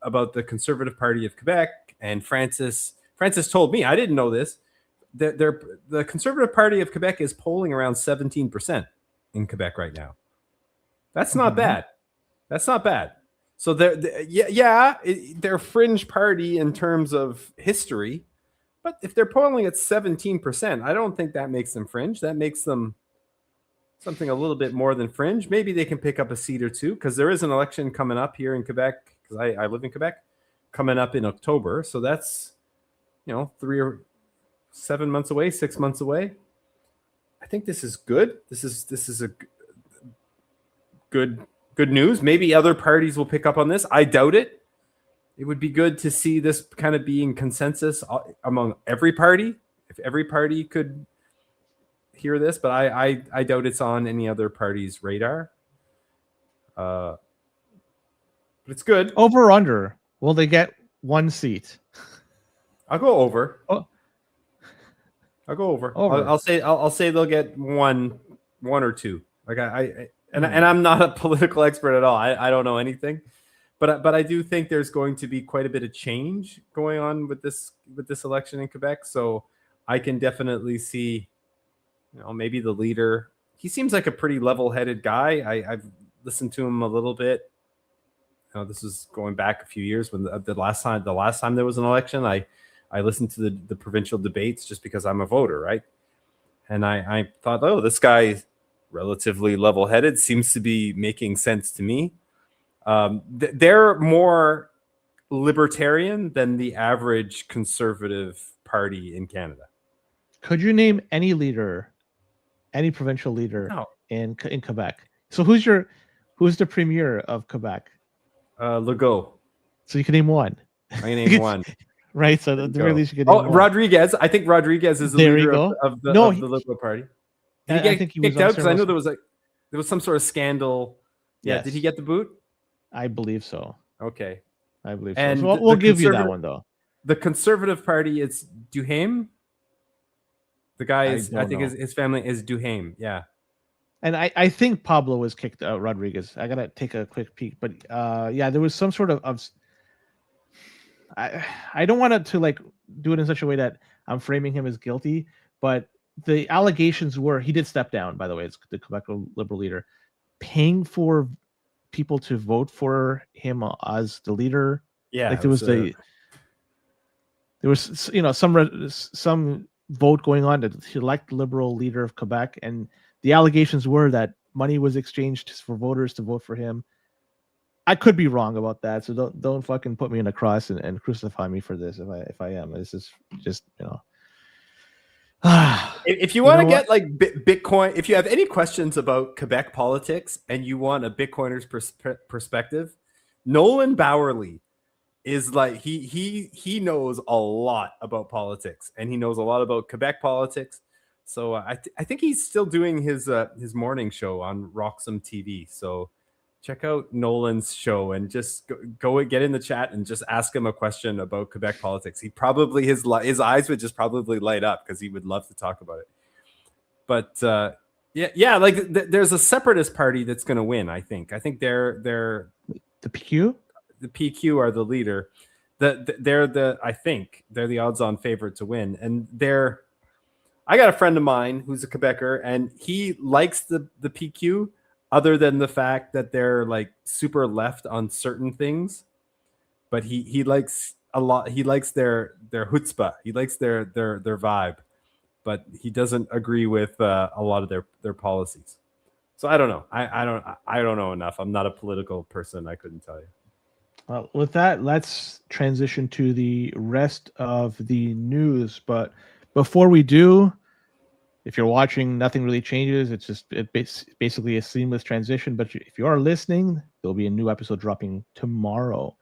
about the Conservative Party of Quebec. And Francis told me, I didn't know this, that the Conservative Party of Quebec is polling around 17% in Quebec right now. That's not bad. That's not bad. So they're a fringe party in terms of history, but if they're polling at 17%, I don't think that makes them fringe. That makes them something a little bit more than fringe. Maybe they can pick up a seat or two because there is an election coming up here in Quebec, because I live in Quebec, coming up in October. So that's 3 or 7 months away, 6 months away. I think this is good. This is a good news. Maybe other parties will pick up on this. I doubt it. It would be good to see this kind of being consensus among every party, if every party could hear this, but I doubt it's on any other party's radar. But it's good. Over or under? Will they get one seat? I'll go over. Oh. I'll go over. I'll say they'll get one or two. Like and I'm not a political expert at all. I don't know anything, but I do think there's going to be quite a bit of change going on with this election in Quebec. So I can definitely see, maybe the leader. He seems like a pretty level-headed guy. I've listened to him a little bit. This is going back a few years when the last time there was an election. I listened to the provincial debates just because I'm a voter, right? And I thought, oh, this guy relatively level-headed, seems to be making sense to me. They're more libertarian than the average conservative party in Canada. Could you name any leader, any provincial leader No. in Quebec? So who's the premier of Quebec? Legault. So you can name one. I can name one. Right. So at the very least you could name one. Rodriguez. I think Rodriguez is the leader of the Liberal Party. Did he get kicked out? Because I know there was some sort of scandal. Yeah. Yes. Did he get the boot? I believe so. Okay. I believe so. And so we'll give you that one though. The Conservative Party, it's Duhaime. The guy is, I think his family is Duhaime. Yeah. And I think Pablo was kicked out. Rodriguez. I gotta take a quick peek, but yeah, there was some sort of I don't want to like do it in such a way that I'm framing him as guilty, but the allegations were he did step down. By the way, it's the Quebec Liberal leader paying for people to vote for him as the leader. Yeah, like there was some vote going on to elect the Liberal leader of Quebec, and the allegations were that money was exchanged for voters to vote for him. I could be wrong about that, so don't fucking put me in a cross and crucify me for this if I am. This is just If you want to get like Bitcoin, if you have any questions about Quebec politics and you want a Bitcoiner's perspective, Nolan Bowerly is like he knows a lot about politics, and he knows a lot about Quebec politics. So I think he's still doing his morning show on Roxham TV. So check out Nolan's show and just go get in the chat and just ask him a question about Quebec politics. He probably his eyes would just probably light up because he would love to talk about it. But yeah, like there's a separatist party that's going to win. I think they're the PQ. The PQ are the leader. I think they're the odds-on favorite to win, and I got a friend of mine who's a Quebecer, and he likes the PQ. Other than the fact that they're like super left on certain things, but he likes a lot. He likes their chutzpah. He likes their vibe, but he doesn't agree with a lot of their policies. So I don't know. I don't know enough. I'm not a political person. I couldn't tell you. Well, with that, let's transition to the rest of the news. But before we do, if you're watching, nothing really changes. It's basically a seamless transition. But if you are listening, there'll be a new episode dropping tomorrow.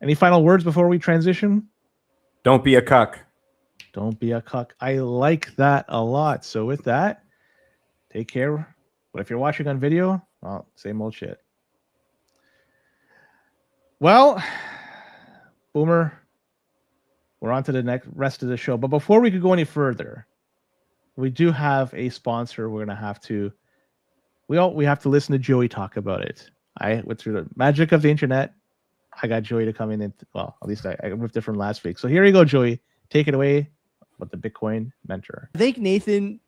Any final words before we transition? Don't be a cuck. Don't be a cuck. I like that a lot. So with that, take care. But if you're watching on video, well, same old shit. Well, Boomer, we're on to the rest of the show. But before we could go any further, we do have a sponsor. We're gonna have to. We have to listen to Joey talk about it. I went through the magic of the internet. I got Joey to come in and at least I ripped it from last week. So here you go, Joey. Take it away with the Bitcoin mentor. I think Nathan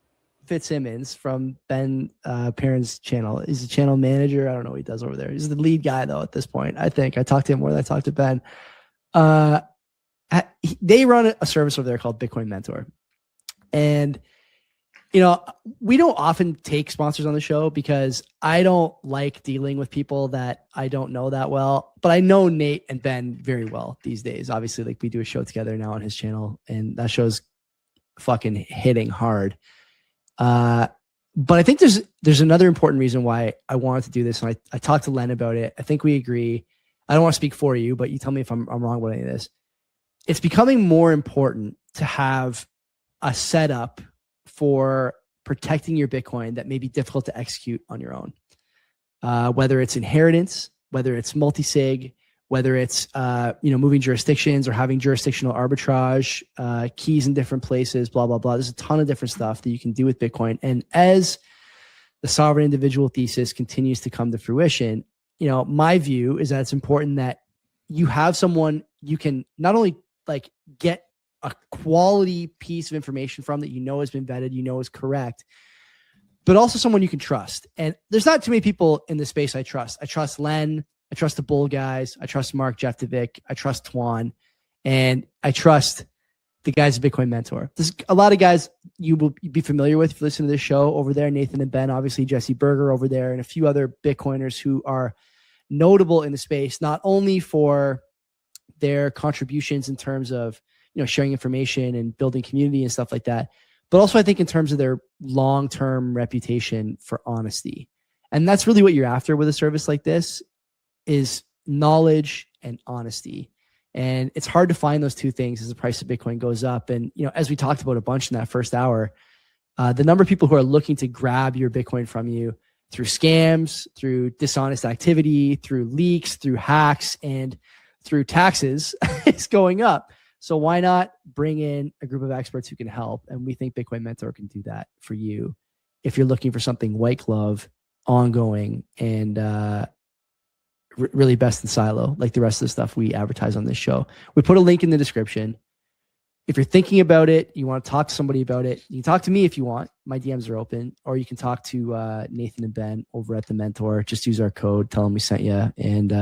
Fitzsimmons from Ben Perrin's channel is the channel manager. I don't know what he does over there. He's the lead guy though at this point. I think I talked to him more than I talked to Ben. They run a service over there called Bitcoin Mentor, and we don't often take sponsors on the show because I don't like dealing with people that I don't know that well, but I know Nate and Ben very well these days. Obviously, like we do a show together now on his channel, and that show's fucking hitting hard. But I think there's another important reason why I wanted to do this. And I talked to Len about it. I think we agree. I don't want to speak for you, but you tell me if I'm wrong about any of this. It's becoming more important to have a setup for protecting your Bitcoin that may be difficult to execute on your own. Whether it's inheritance, whether it's multi-sig, whether it's moving jurisdictions or having jurisdictional arbitrage, keys in different places, blah, blah, blah. There's a ton of different stuff that you can do with Bitcoin. And as the sovereign individual thesis continues to come to fruition, my view is that it's important that you have someone you can not only like get a quality piece of information from that has been vetted, is correct, but also someone you can trust. And there's not too many people in this space I trust. I trust Len. I trust the Bull guys. I trust Mark Jeftovic. I trust Twan. And I trust the guy's a Bitcoin mentor. There's a lot of guys you will be familiar with if you listen to this show over there. Nathan and Ben, obviously Jesse Berger over there, and a few other Bitcoiners who are notable in the space, not only for their contributions in terms of, sharing information and building community and stuff like that, but also I think in terms of their long-term reputation for honesty. And that's really what you're after with a service like this, is knowledge and honesty. And it's hard to find those two things as the price of Bitcoin goes up. And, as we talked about a bunch in that first hour, the number of people who are looking to grab your Bitcoin from you through scams, through dishonest activity, through leaks, through hacks, and through taxes is going up. So why not bring in a group of experts who can help? And we think Bitcoin Mentor can do that for you if you're looking for something white glove, ongoing, and really best in silo, like the rest of the stuff we advertise on this show. We put a link in the description. If you're thinking about it, you want to talk to somebody about it, you can talk to me if you want. My DMs are open, or you can talk to Nathan and Ben over at The Mentor. Just use our code, tell them we sent you. And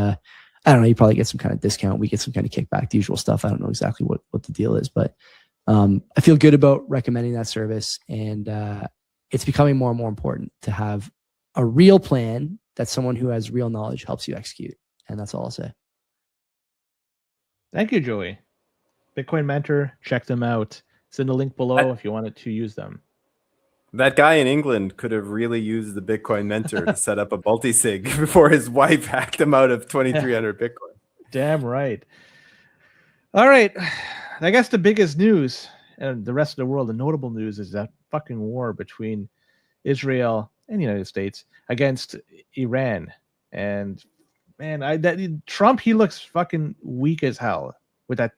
I don't know, you probably get some kind of discount. We get some kind of kickback, the usual stuff. I don't know exactly what the deal is, but I feel good about recommending that service. And it's becoming more and more important to have a real plan that someone who has real knowledge helps you execute. And that's all I'll say. Thank you, Joey. Bitcoin Mentor, check them out. Send a link below if you wanted to use them. That guy in England could have really used the Bitcoin Mentor to set up a multi-sig before his wife hacked him out of 2,300 Bitcoin. Damn right. All right. I guess the biggest news and the rest of the world, the notable news, is that fucking war between Israel and the United States against Iran. And man, Trump, he looks fucking weak as hell with that.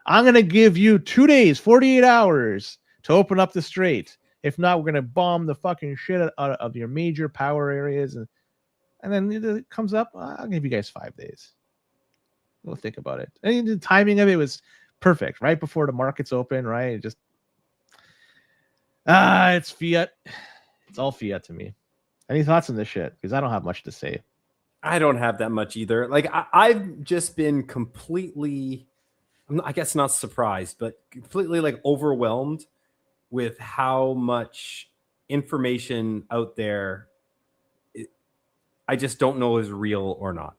I'm going to give you 2 days, 48 hours to open up the strait. If not, we're going to bomb the fucking shit out of your major power areas. And then it comes up, I'll give you guys 5 days. We'll think about it. And the timing of it was perfect, right before the markets open, right? It just, it's fiat. It's all fiat to me. Any thoughts on this shit? Because I don't have much to say. I don't have that much either. Like, I've just been completely, I guess not surprised, but completely like overwhelmed with how much information out there I just don't know is real or not.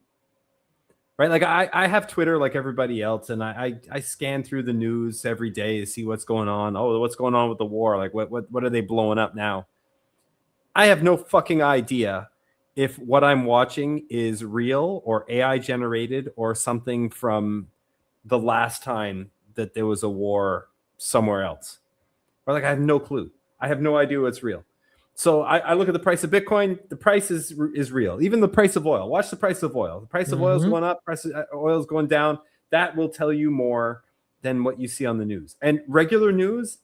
Right? Like I have Twitter like everybody else, and I scan through the news every day to see what's going on. Oh, what's going on with the war? Like what are they blowing up now? I have no fucking idea if what I'm watching is real or AI generated or something from the last time that there was a war somewhere else. Or like I have no clue. I have no idea what's real. So I look at the price of Bitcoin. The price is real. Even the price of oil. Watch the price of oil. The price of oil is going up. Price of oil is going down. That will tell you more than what you see on the news. And regular news,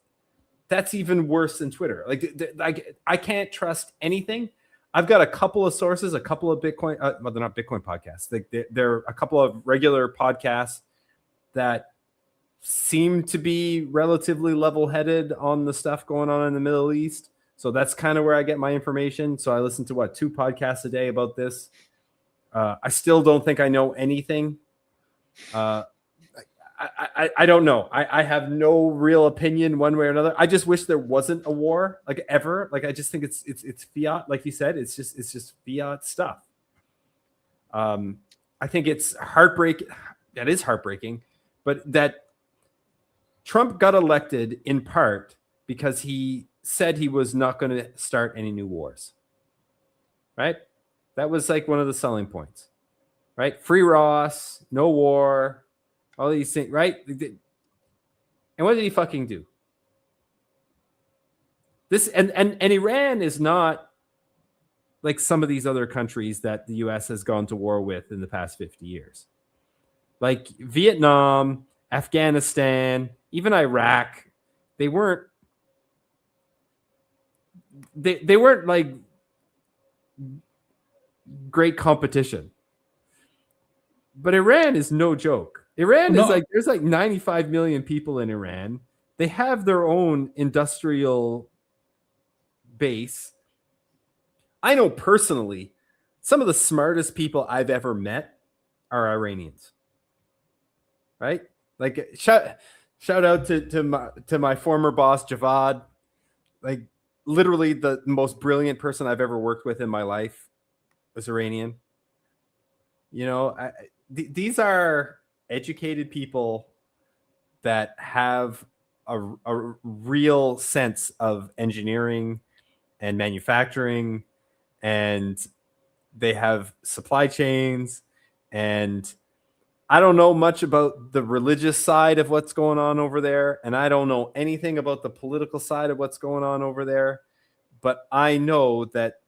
that's even worse than Twitter. Like I can't trust anything. I've got a couple of sources, a couple of Bitcoin. Well, they're not Bitcoin podcasts. They're a couple of regular podcasts that seem to be relatively level-headed on the stuff going on in the Middle East. So that's kind of where I get my information. So I listen to 2 podcasts a day about this. I still don't think I know anything. I don't know. I have no real opinion one way or another. I just wish there wasn't a war, like ever. Like I just think it's fiat, like you said. It's just fiat stuff. I think it's heartbreaking. That is heartbreaking, but that Trump got elected in part because he said he was not going to start any new wars. Right? That was like one of the selling points. Right? Free Ross, no war, all these things, right? And what did he fucking do? This and Iran is not like some of these other countries that the US has gone to war with in the past 50 years. Like Vietnam, Afghanistan, even Iraq, they weren't like great competition. But Iran is no joke. Iran is like, there's like 95 million people in Iran. They have their own industrial base. I know personally, some of the smartest people I've ever met are Iranians. Right? Like, Shout out to my former boss Javad, like literally the most brilliant person I've ever worked with in my life was Iranian. You know, these are educated people that have a real sense of engineering and manufacturing, and they have supply chains. And I don't know much about the religious side of what's going on over there, and I don't know anything about the political side of what's going on over there, but I know that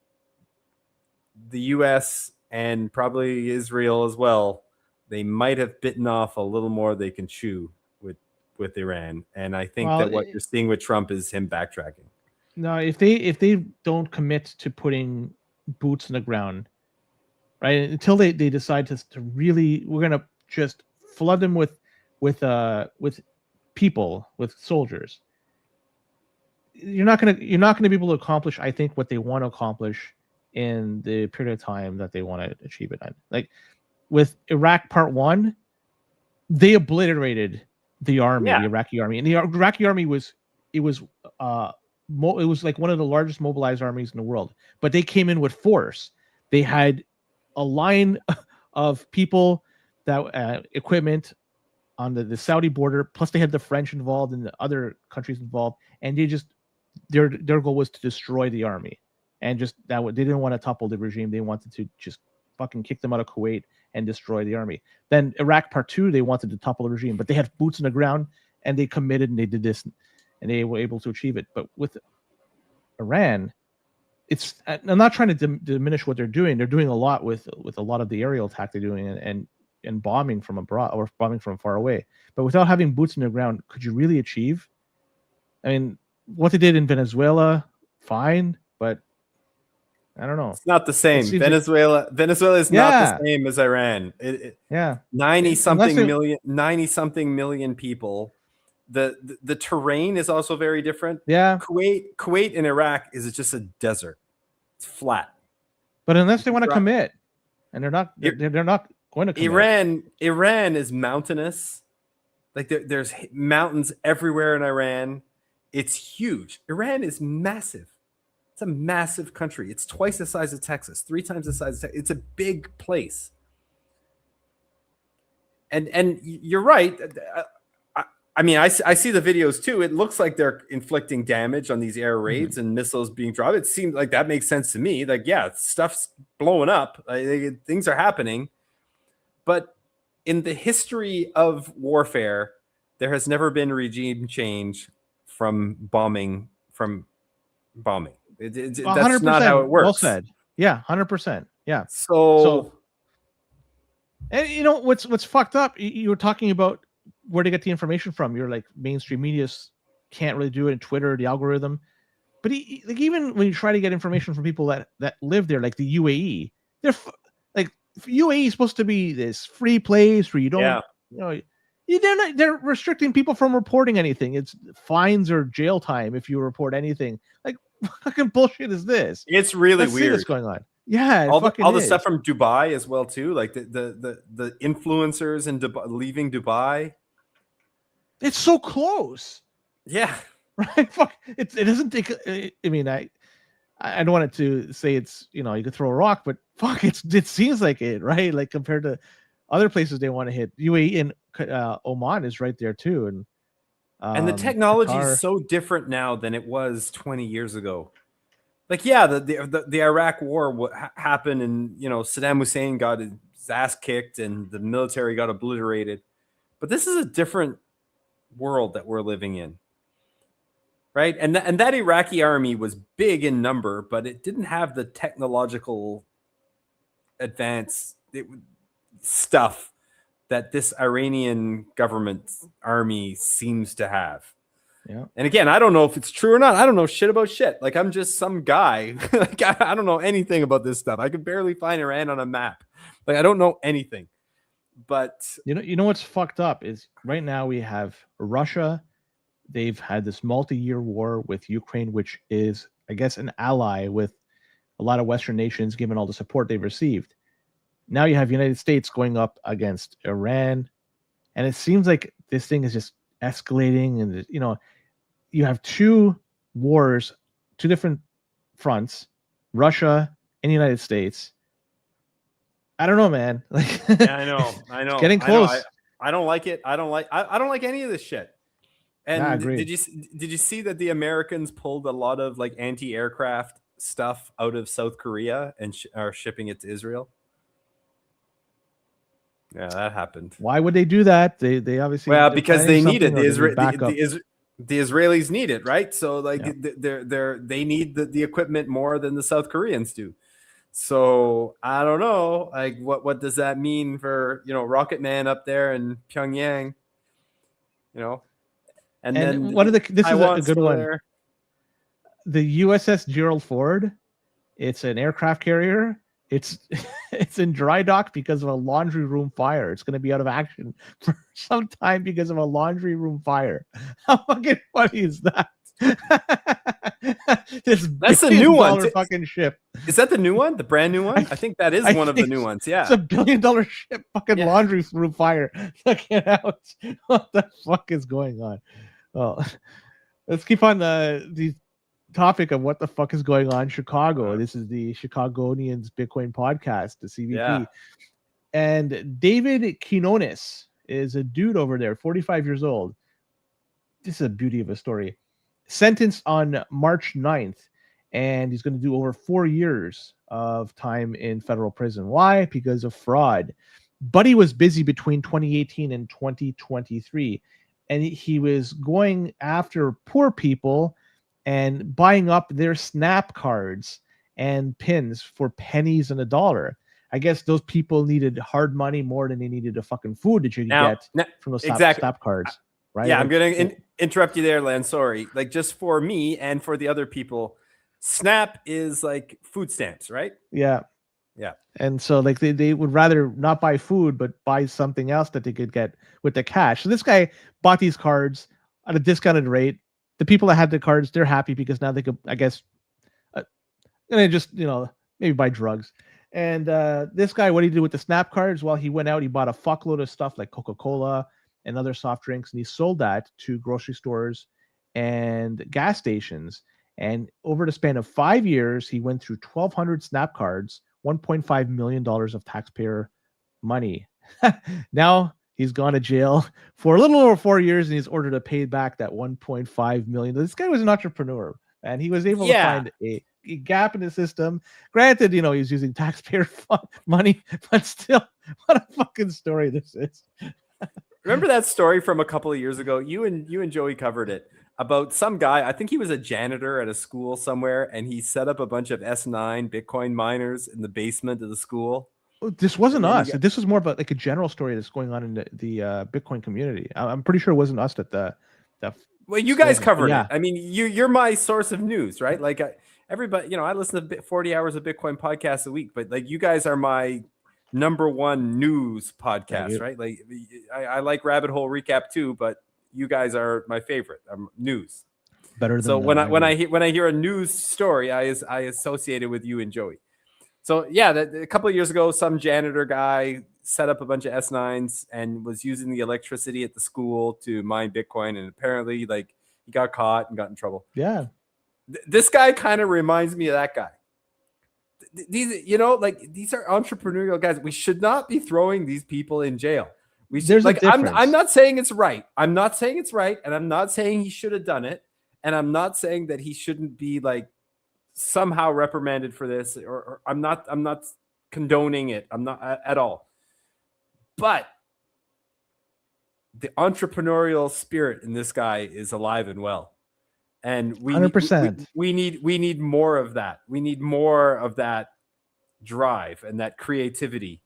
the US and probably Israel as well, they might have bitten off a little more they can chew with Iran. And I think that what you're seeing with Trump is him backtracking. No, if they don't commit to putting boots in the ground, right, until they decide to really, we're gonna just flood them with people, with soldiers. You're not gonna be able to accomplish, I think, what they want to accomplish in the period of time that they want to achieve it in. Like with Iraq Part 1, they obliterated the army, the Iraqi army, and the Iraqi army was like one of the largest mobilized armies in the world. But they came in with force. They had a line of people that equipment on the Saudi border, plus they had the French involved and the other countries involved, and they just their goal was to destroy the army, and just that they didn't want to topple the regime. They wanted to just fucking kick them out of Kuwait and destroy the army. Then Iraq Part 2, they wanted to topple the regime, but they had boots in the ground and they committed and they did this and they were able to achieve it. But with Iran, I'm not trying to diminish what they're doing. They're doing a lot with a lot of the aerial attack they're doing and bombing from abroad or bombing from far away. But without having boots in the ground, could you really achieve? I mean, what they did in Venezuela, fine, but I don't know. It's not the same. Venezuela is not the same as Iran. 90 something million people. The terrain is also very different. Yeah. Kuwait and Iraq is just a desert. It's flat. But unless they want to commit, and they're not going to commit. Iran is mountainous. Like there's mountains everywhere in Iran. It's huge. Iran is massive. It's a massive country. It's twice the size of Texas, 3 times the size of Texas. It's a big place. And you're right. I mean, I see the videos too. It looks like they're inflicting damage on these air raids and missiles being dropped. It seems like that makes sense to me. Like, yeah, stuff's blowing up. Things are happening. But in the history of warfare, there has never been regime change from bombing. That's not how it works. Well said. Yeah, 100%. Yeah. So, and you know what's fucked up? You were talking about where to get the information from. You're like, mainstream media can't really do it, in Twitter, the algorithm. But like, even when you try to get information from people that live there, like the UAE, they're like, UAE is supposed to be this free place where you don't, they're restricting people from reporting anything. It's fines or jail time if you report anything. Like, what fucking bullshit is this? It's really Let's weird. See what's going on? Yeah, all the stuff from Dubai as well too, like the influencers in Dubai, leaving Dubai. It's so close. Yeah, right. Fuck. It doesn't take. I mean, I don't want it to say it's, you could throw a rock, but fuck, it seems like it, right? Like compared to other places they want to hit. UAE and Oman is right there too, and the technology is so different now than it was 20 years ago. Like, yeah, the Iraq war happened, and Saddam Hussein got his ass kicked, and the military got obliterated. But this is a different world that we're living in, right? And that Iraqi army was big in number, but it didn't have the technological advanced stuff that this Iranian government army seems to have. Yeah. And again, I don't know if it's true or not. I don't know shit about shit. Like, I'm just some guy. Like, I don't know anything about this stuff. I could barely find Iran on a map. Like, I don't know anything. But you know what's fucked up is right now we have Russia. They've had this multi-year war with Ukraine, which is, I guess, an ally with a lot of Western nations, given all the support they've received. Now you have United States going up against Iran, and it seems like this thing is just escalating, and you have two wars, two different fronts, Russia and the United States. I don't know, man. Like, Yeah, I know. It's getting close. I don't like it. I don't like any of this shit. And Yeah, I agree. did you see that the Americans pulled a lot of like anti-aircraft stuff out of South Korea and are shipping it to Israel? Yeah, that happened. Why would they do that? They obviously, because they need it. The Israelis need it, right? So like Yeah. they need the equipment more than the South Koreans do. So I don't know, like what does that mean for Rocket Man up there in Pyongyang? And then this is a good one. there. The USS Gerald Ford. It's an aircraft carrier. It's in dry dock because of a laundry room fire. It's going to be out of action for some time because of a laundry room fire. How fucking funny is that? That's the new one. Fucking ship. Is that the new one? The brand new one? I think that is one of the new ones. Yeah, it's $1 billion ship. Fucking laundry room fire. Look it out. What the fuck is going on? Well, let's keep on the topic of what the fuck is going on in Chicago. This is the Chicagonians Bitcoin podcast, the CVP. Yeah. And David Quinones is a dude over there, 45 years old. This is a beauty of a story. Sentenced on March 9th, and he's going to do over 4 years of time in federal prison. Why? Because of fraud. Buddy was busy between 2018 and 2023, and he was going after poor people and buying up their Snap cards and pins for pennies and a dollar. I guess those people needed hard money more than they needed the fucking food that you could get from those Snap cards. Right? Yeah, I'm going to interrupt you there, Len. Sorry. Like, just for me and for the other people, Snap is like food stamps, right? Yeah. Yeah. And so like they would rather not buy food, but buy something else that they could get with the cash. So this guy bought these cards at a discounted rate. The people that had the cards, they're happy because now they could, I guess, just, maybe buy drugs. And this guy, what he did with the Snap cards, while he went out, he bought a fuckload of stuff like Coca-Cola and other soft drinks, and he sold that to grocery stores and gas stations. And over the span of 5 years, he went through 1,200 Snap cards, $1.5 million of taxpayer money. Now he's gone to jail for a little over 4 years, and he's ordered to pay back that $1.5 million. This guy was an entrepreneur, and he was able to find a gap in the system. Granted, he was using taxpayer money, but still, what a fucking story this is. Remember that story from a couple of years ago? You and Joey covered it, about some guy. I think he was a janitor at a school somewhere, and he set up a bunch of S9 Bitcoin miners in the basement of the school. This wasn't us. This was more about like a general story that's going on in the Bitcoin community. I'm pretty sure it wasn't us that well, you guys covered it. I mean, you're my source of news, right? Like everybody, I listen to 40 hours of Bitcoin podcasts a week, but like you guys are my number one news podcast, right? Like I like Rabbit Hole Recap too, but you guys are my favorite. News. Better than so when I hear a news story, I associate it with you and Joey. So yeah, a couple of years ago, some janitor guy set up a bunch of S9s and was using the electricity at the school to mine Bitcoin, and apparently, like, he got caught and got in trouble. Yeah, this guy kind of reminds me of that guy. These, these are entrepreneurial guys. We should not be throwing these people in jail. We should, I'm not saying it's right. I'm not saying it's right, and I'm not saying he should have done it, and I'm not saying that he shouldn't be like somehow reprimanded for this, or I'm not condoning it. I'm not at all. But the entrepreneurial spirit in this guy is alive and well. And we 100%. We need more of that. We need more of that drive and that creativity.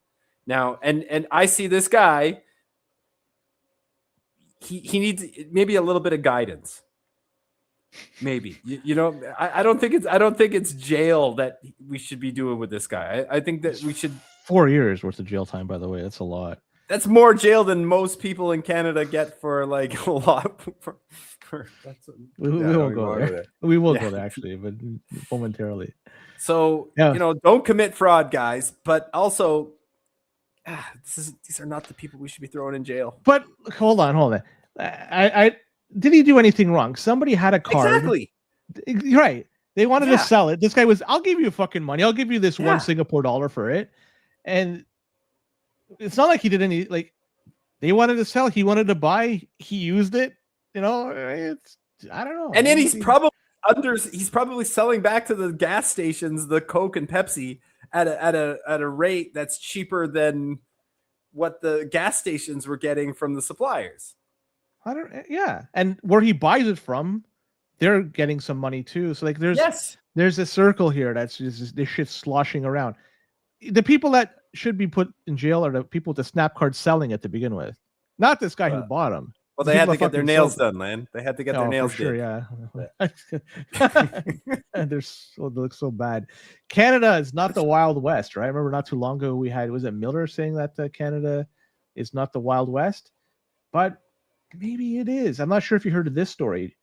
Now, and I see this guy, he needs maybe a little bit of guidance. Maybe. I don't think it's jail that we should be doing with this guy. I think that we should 4 years worth of jail time, by the way. That's a lot. That's more jail than most people in Canada get for like a lot. We won't go there. We will go there actually, but momentarily. So, don't commit fraud, guys. But also, these are not the people we should be throwing in jail. But hold on. I did he do anything wrong? Somebody had a card. Exactly. Right. They wanted to Yeah. sell it. This guy was, I'll give you fucking money. I'll give you this Yeah. one Singapore dollar for it. And it's not like he did any, like, they wanted to sell. He wanted to buy. He used it. You know, it's, I don't know. And then he's probably selling back to the gas stations the Coke and Pepsi at a rate that's cheaper than what the gas stations were getting from the suppliers. Yeah. And where he buys it from, they're getting some money too. So like there's a circle here that's just this shit's sloshing around. The people that should be put in jail are the people with the snap card selling it to begin with, not this guy who bought them. Well, they had to get their nails done, man. They had to get their nails done. Sure, yeah. And they look so bad. Canada is not the Wild West, right? I remember not too long ago was it Miller saying that Canada is not the Wild West? But maybe it is. I'm not sure if you heard of this story,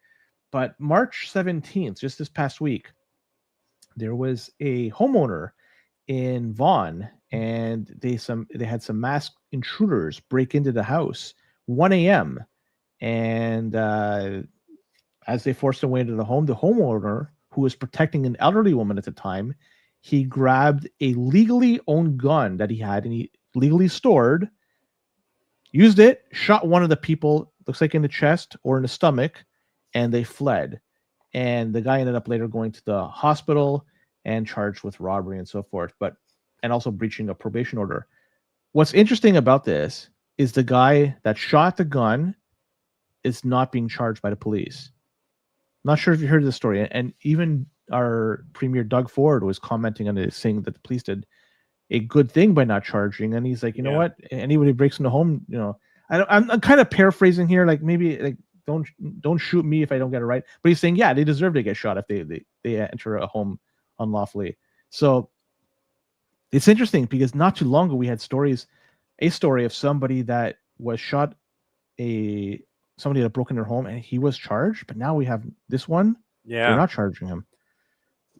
but March 17th, just this past week, there was a homeowner in Vaughan, and they had some masked intruders break into the house 1 a.m. And as they forced their way into the home, the homeowner, who was protecting an elderly woman at the time, he grabbed a legally owned gun that he had and he legally stored, used it, shot one of the people, looks like in the chest or in the stomach, and they fled. And the guy ended up later going to the hospital and charged with robbery and so forth, and also breaching a probation order. What's interesting about this is the guy that shot the gun is not being charged by the police. Not sure if you heard this story, and even our Premier Doug Ford was commenting on it, saying that the police did a good thing by not charging. And he's like, you know what? Anybody breaks into home, you know, I'm kind of paraphrasing here, like maybe like don't shoot me if I don't get it right. But he's saying, yeah, they deserve to get shot if they enter a home unlawfully. So it's interesting because not too long ago we had a story of somebody that was shot, somebody that broke in their home and he was charged, but now we have this one. Yeah, they're not charging him.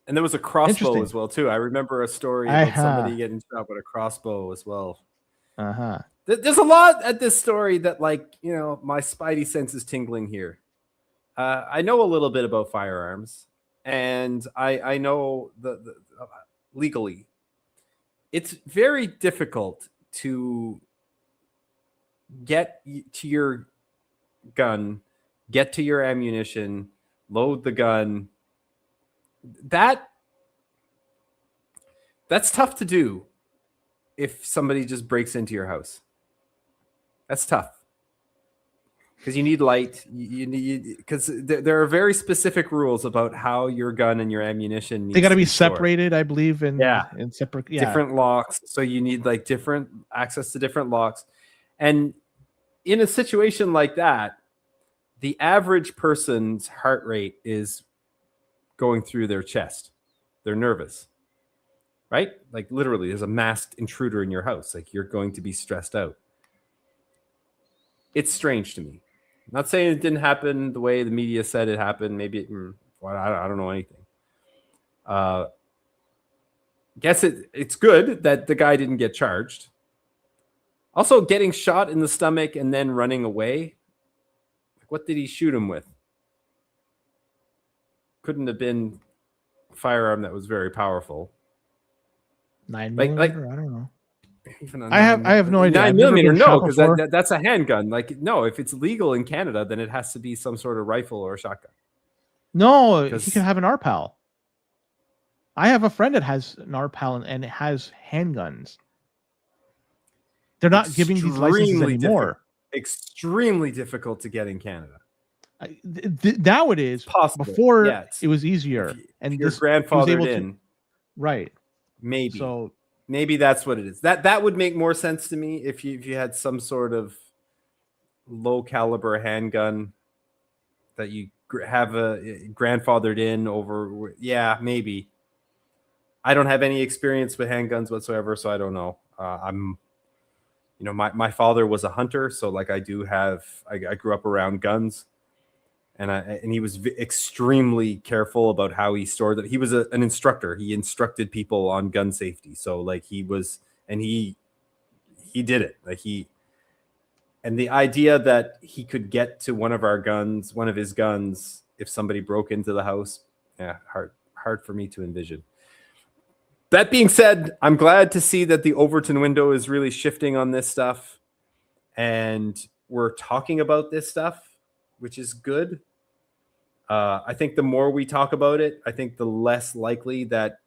And there was a crossbow as well too. I remember a story about somebody getting shot with a crossbow as well. There's a lot at this story that, like, you know, my spidey sense is tingling here. I know a little bit about firearms, and I know the legally, it's very difficult to get to your gun, get to your ammunition, load the gun. That's tough to do if somebody just breaks into your house. That's tough because you need light. You need, because there are very specific rules about how your gun and your ammunition needs they got to be stored. Separated, I believe, in separate different locks. So you need like different access to different locks. And in a situation like that, the average person's heart rate is going through their chest. They're nervous, right? Like literally, there's a masked intruder in your house. Like you're going to be stressed out. It's strange to me. I'm not saying it didn't happen the way the media said it happened. Maybe I don't know anything. Guess it's good that the guy didn't get charged. Also, getting shot in the stomach and then running away. What did he shoot him with? Couldn't have been a firearm that was very powerful. 9mm, I don't know. I have no idea. 9mm, no, because that's a handgun. Like, no, if it's legal in Canada, then it has to be some sort of rifle or a shotgun. No, he can have an RPAL. I have a friend that has an RPAL and it has handguns. They're not giving these licenses anymore. Extremely difficult to get in Canada. Now it is. Possible. Before it was easier. And your grandfathered in. Right. Maybe. So maybe that's what it is. That would make more sense to me if you had some sort of low caliber handgun that you have a grandfathered in over. Yeah, maybe. I don't have any experience with handguns whatsoever, so I don't know. My father was a hunter, so like I grew up around guns, and he was extremely careful about how he stored it. He was an instructor. He instructed people on gun safety. So like he did it. Like And the idea that he could get to one of his guns, if somebody broke into the house, hard for me to envision. That being said, I'm glad to see that the Overton window is really shifting on this stuff, and we're talking about this stuff, which is good. I think the more we talk about it, I think the less likely that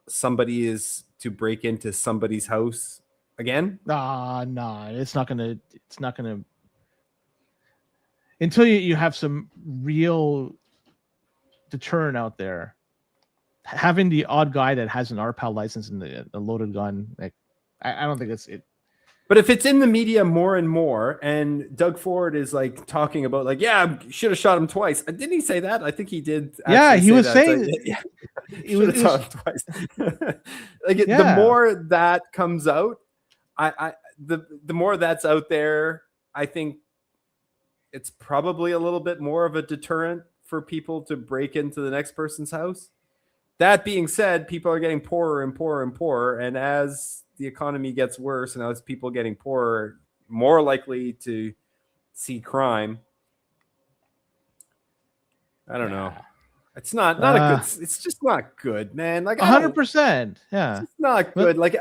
somebody is to break into somebody's house again. Nah, it's not gonna until you have some real deterrent out there. Having the odd guy that has an RPAL license and a loaded gun, like I don't think it's it. But if it's in the media more and more, and Doug Ford is like talking about like, yeah, should have shot him twice. Didn't he say that? I think he did. Yeah, he was saying like, yeah, he was shot him twice. The more that comes out, the more that's out there, I think it's probably a little bit more of a deterrent for people to break into the next person's house. That being said, people are getting poorer and poorer and poorer, and as the economy gets worse and as people getting poorer, more likely to see crime. I don't know. It's not a good. It's just not good, man. Like 100%. Yeah, it's not good. Like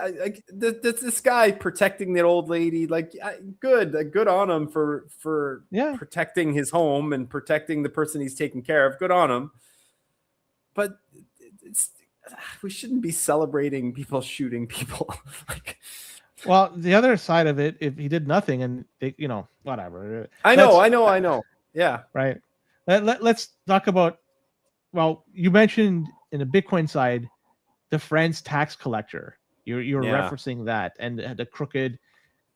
this guy protecting that old lady. Like good on him for protecting his home and protecting the person he's taking care of. Good on him. But we shouldn't be celebrating people shooting people. Well, the other side of it, if he did nothing and whatever. I know. Yeah. Right. Let's talk about. Well, you mentioned in the Bitcoin side, the France tax collector. You're referencing that, and the crooked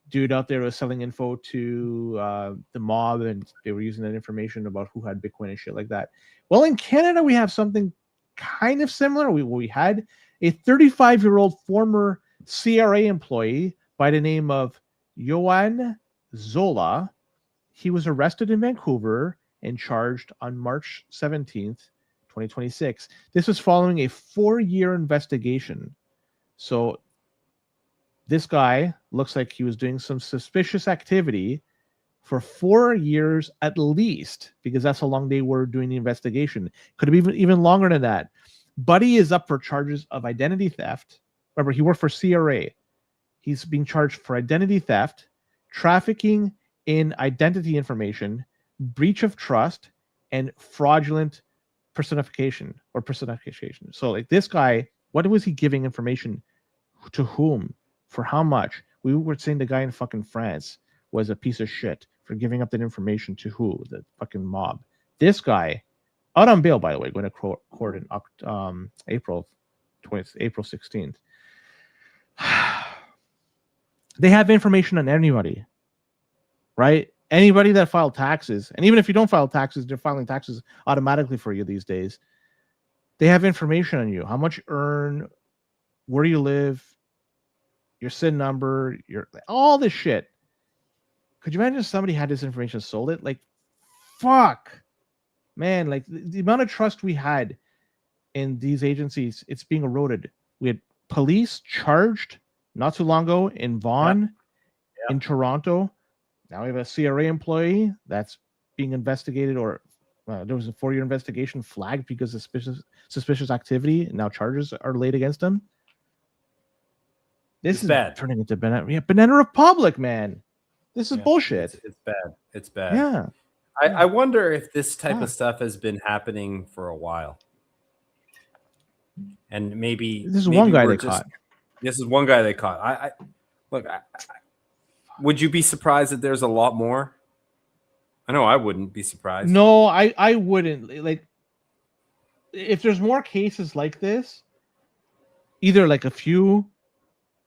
dude out there was selling info to the mob, and they were using that information about who had Bitcoin and shit like that. Well, in Canada, we have something kind of similar. We had a 35-year-old former CRA employee by the name of Johan Zola. He was arrested in Vancouver and charged on March 17th, 2026. This was following a 4-year investigation. So this guy looks like he was doing some suspicious activity for 4 years at least, because that's how long they were doing the investigation. Could have been even longer than that. Buddy is up for charges of identity theft. Remember, he worked for CRA. He's being charged for identity theft, trafficking in identity information, breach of trust, and fraudulent personification. So like this guy, what was he giving information to whom? For how much? We were saying the guy in fucking France was a piece of shit for giving up that information to who? The fucking mob. This guy, out on bail, by the way, going to court in April 16th. They have information on anybody, right? Anybody that filed taxes, and even if you don't file taxes, they're filing taxes automatically for you these days. They have information on you, how much you earn, where you live, your SIN number, all this shit. Could you imagine if somebody had this information, sold it? Like, fuck, man! Like the amount of trust we had in these agencies, it's being eroded. We had police charged not too long ago in Vaughan, in Toronto. Now we have a CRA employee that's being investigated, or there was a 4-year investigation flagged because of suspicious activity, and now charges are laid against him. This is bad. Turning into Banana Republic, man. This is bullshit. It's bad. Yeah. I wonder if this type of stuff has been happening for a while. And maybe this is one guy they caught. This is one guy they caught. Would you be surprised that there's a lot more? I know I wouldn't be surprised. No, I wouldn't. Like, if there's more cases like this, either like a few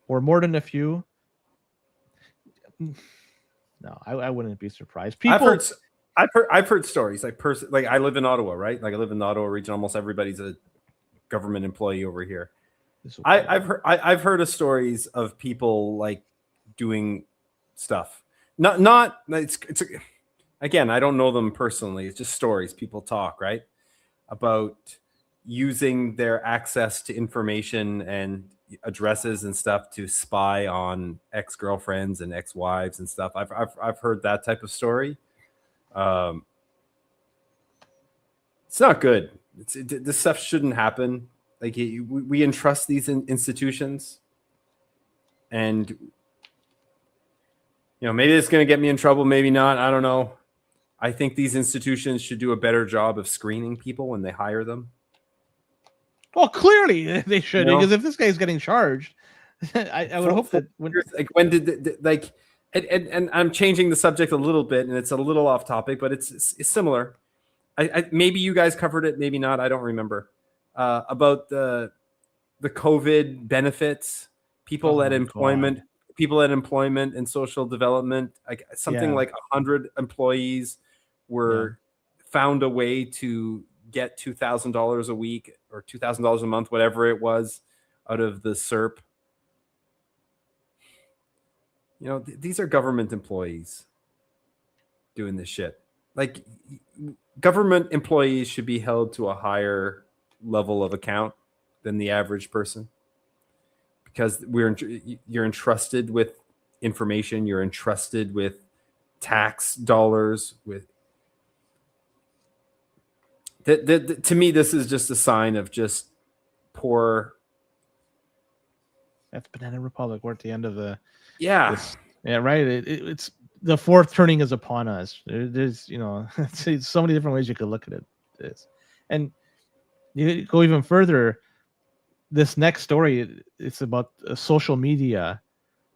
or more than a few, no, I wouldn't be surprised. People, I've heard stories. Like I live in Ottawa, right? Like I live in the Ottawa region. Almost everybody's a government employee over here. I've heard of stories of people like doing stuff. It's again, I don't know them personally. It's just stories people talk, right? About using their access to information and addresses and stuff to spy on ex-girlfriends and ex-wives and stuff. I've heard that type of story. It's not good. This stuff shouldn't happen. Like we entrust these institutions, and maybe it's going to get me in trouble, maybe not. I don't know. I think these institutions should do a better job of screening people when they hire them. Well, clearly they should, because if this guy's getting charged, I would hope that when did and I'm changing the subject a little bit, and it's a little off topic, but it's similar. I maybe you guys covered it, maybe not. I don't remember about the COVID benefits, people at employment and social development. Like something like 100 employees were found a way to get $2,000 a week or $2,000 a month, whatever it was, out of the SERP. These are government employees doing this shit. Like, government employees should be held to a higher level of account than the average person, because you're entrusted with information, you're entrusted with tax dollars. To me, this is just a sign of just poor. That's Banana Republic. We're at the end of the right. It's the fourth turning is upon us. There's it's so many different ways you could look at it. And you go even further. This next story, it's about social media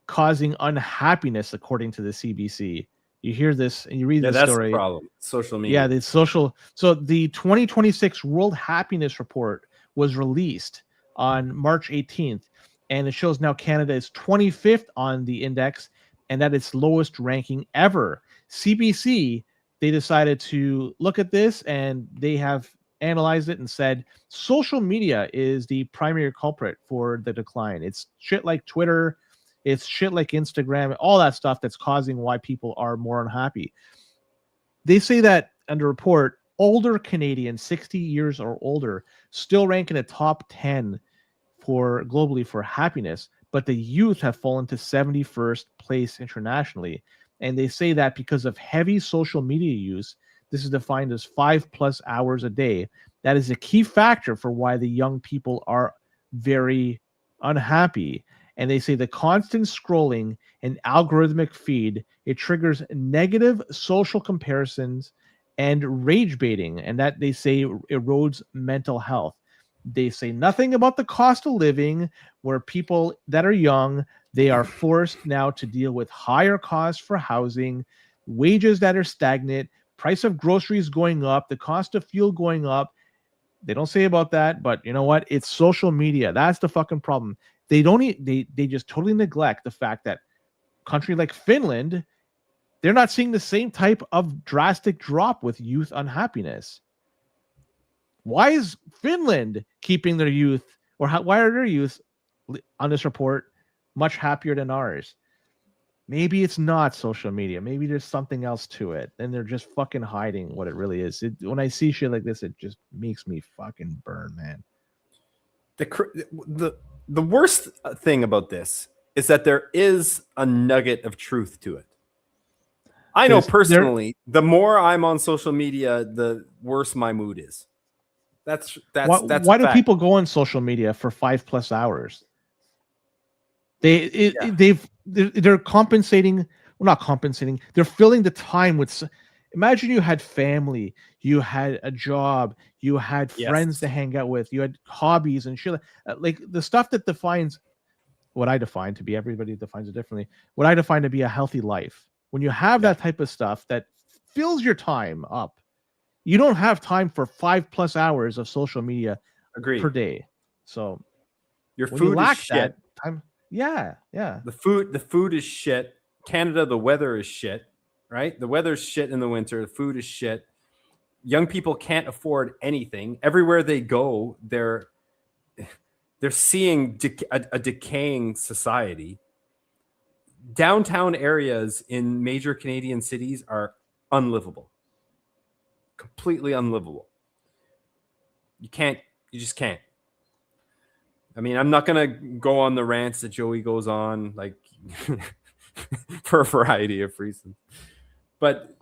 causing unhappiness, according to the CBC. You hear this and you read this story. That's the problem. Social media. Yeah, the social. So the 2026 World Happiness Report was released on March 18th, and it shows now Canada is 25th on the index, and at its lowest ranking ever. CBC, they decided to look at this, and they have analyzed it and said social media is the primary culprit for the decline. It's shit like Twitter, it's shit like Instagram, all that stuff that's causing why people are more unhappy. They say that under report, older Canadians, 60 years or older, still rank in the top 10 for globally for happiness, but the youth have fallen to 71st place internationally. And they say that because of heavy social media use, this is defined as 5+ hours a day. That is a key factor for why the young people are very unhappy. And they say the constant scrolling and algorithmic feed, it triggers negative social comparisons and rage baiting. And that, they say, erodes mental health. They say nothing about the cost of living, where people that are young, they are forced now to deal with higher costs for housing, wages that are stagnant, price of groceries going up, the cost of fuel going up. They don't say about that, but you know what? It's social media. That's the fucking problem. They just totally neglect the fact that a country like Finland, they're not seeing the same type of drastic drop with youth unhappiness. Why is Finland keeping their youth, or why are their youth on this report much happier than ours? Maybe it's not social media. Maybe there's something else to it, and they're just fucking hiding what it really is. When I see shit like this, it just makes me fucking burn, man. The worst thing about this is that there is a nugget of truth to it. I know personally, the more I'm on social media, the worse my mood is. That's why do people go on social media for 5+ hours? They're compensating. Well, not compensating. They're filling the time with. Imagine you had family, you had a job, you had friends to hang out with, you had hobbies and shit, like the stuff that defines what I define to be. Everybody defines it differently. What I define to be a healthy life. When you have that type of stuff that fills your time up, you don't have time for 5+ hours of social media per day. So your food is shit. Time. Yeah. The food is shit. Canada, the weather is shit, right? The weather's shit in the winter. The food is shit. Young people can't afford anything. Everywhere they go, they're seeing a decaying society. Downtown areas in major Canadian cities are unlivable. Completely unlivable. You just can't. I mean, I'm not gonna go on the rants that Joey goes on, like for a variety of reasons. But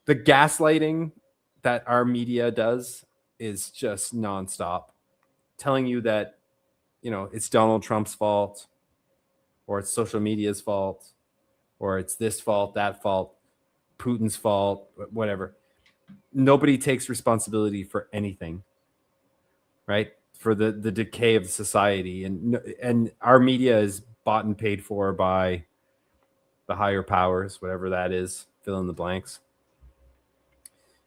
the gaslighting that our media does is just nonstop, telling you that, you know, it's Donald Trump's fault, or it's social media's fault, or it's this fault, that fault, Putin's fault, whatever. Nobody takes responsibility for anything, right? For the decay of society, and our media is bought and paid for by the higher powers, whatever that is, fill in the blanks.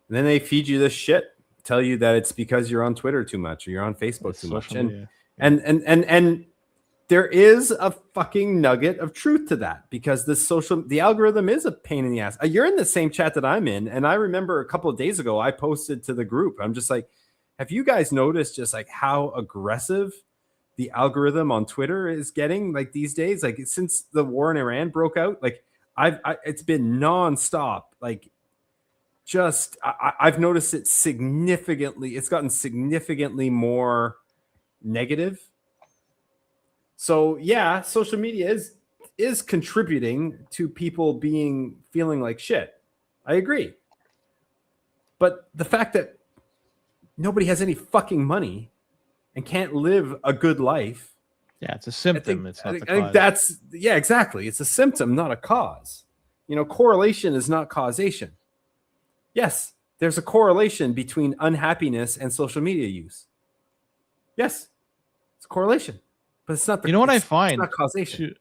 And then they feed you this shit, tell you that it's because you're on Twitter too much or you're on Facebook too much. And there is a fucking nugget of truth to that, because the algorithm is a pain in the ass. You're in the same chat that I'm in, and I remember a couple of days ago I posted to the group. I'm just like, have you guys noticed just like how aggressive the algorithm on Twitter is getting like these days? Like since the war in Iran broke out, like it's been nonstop. Like just I've noticed it significantly. It's gotten significantly more negative. So yeah, social media is contributing to people feeling like shit. I agree. But the fact that nobody has any fucking money and can't live a good life. Yeah, it's a symptom. I think that's, yeah, exactly. It's a symptom, not a cause. You know, correlation is not causation. Yes, there's a correlation between unhappiness and social media use. Yes, it's a correlation, but it's not. You know what I find? It's not causation.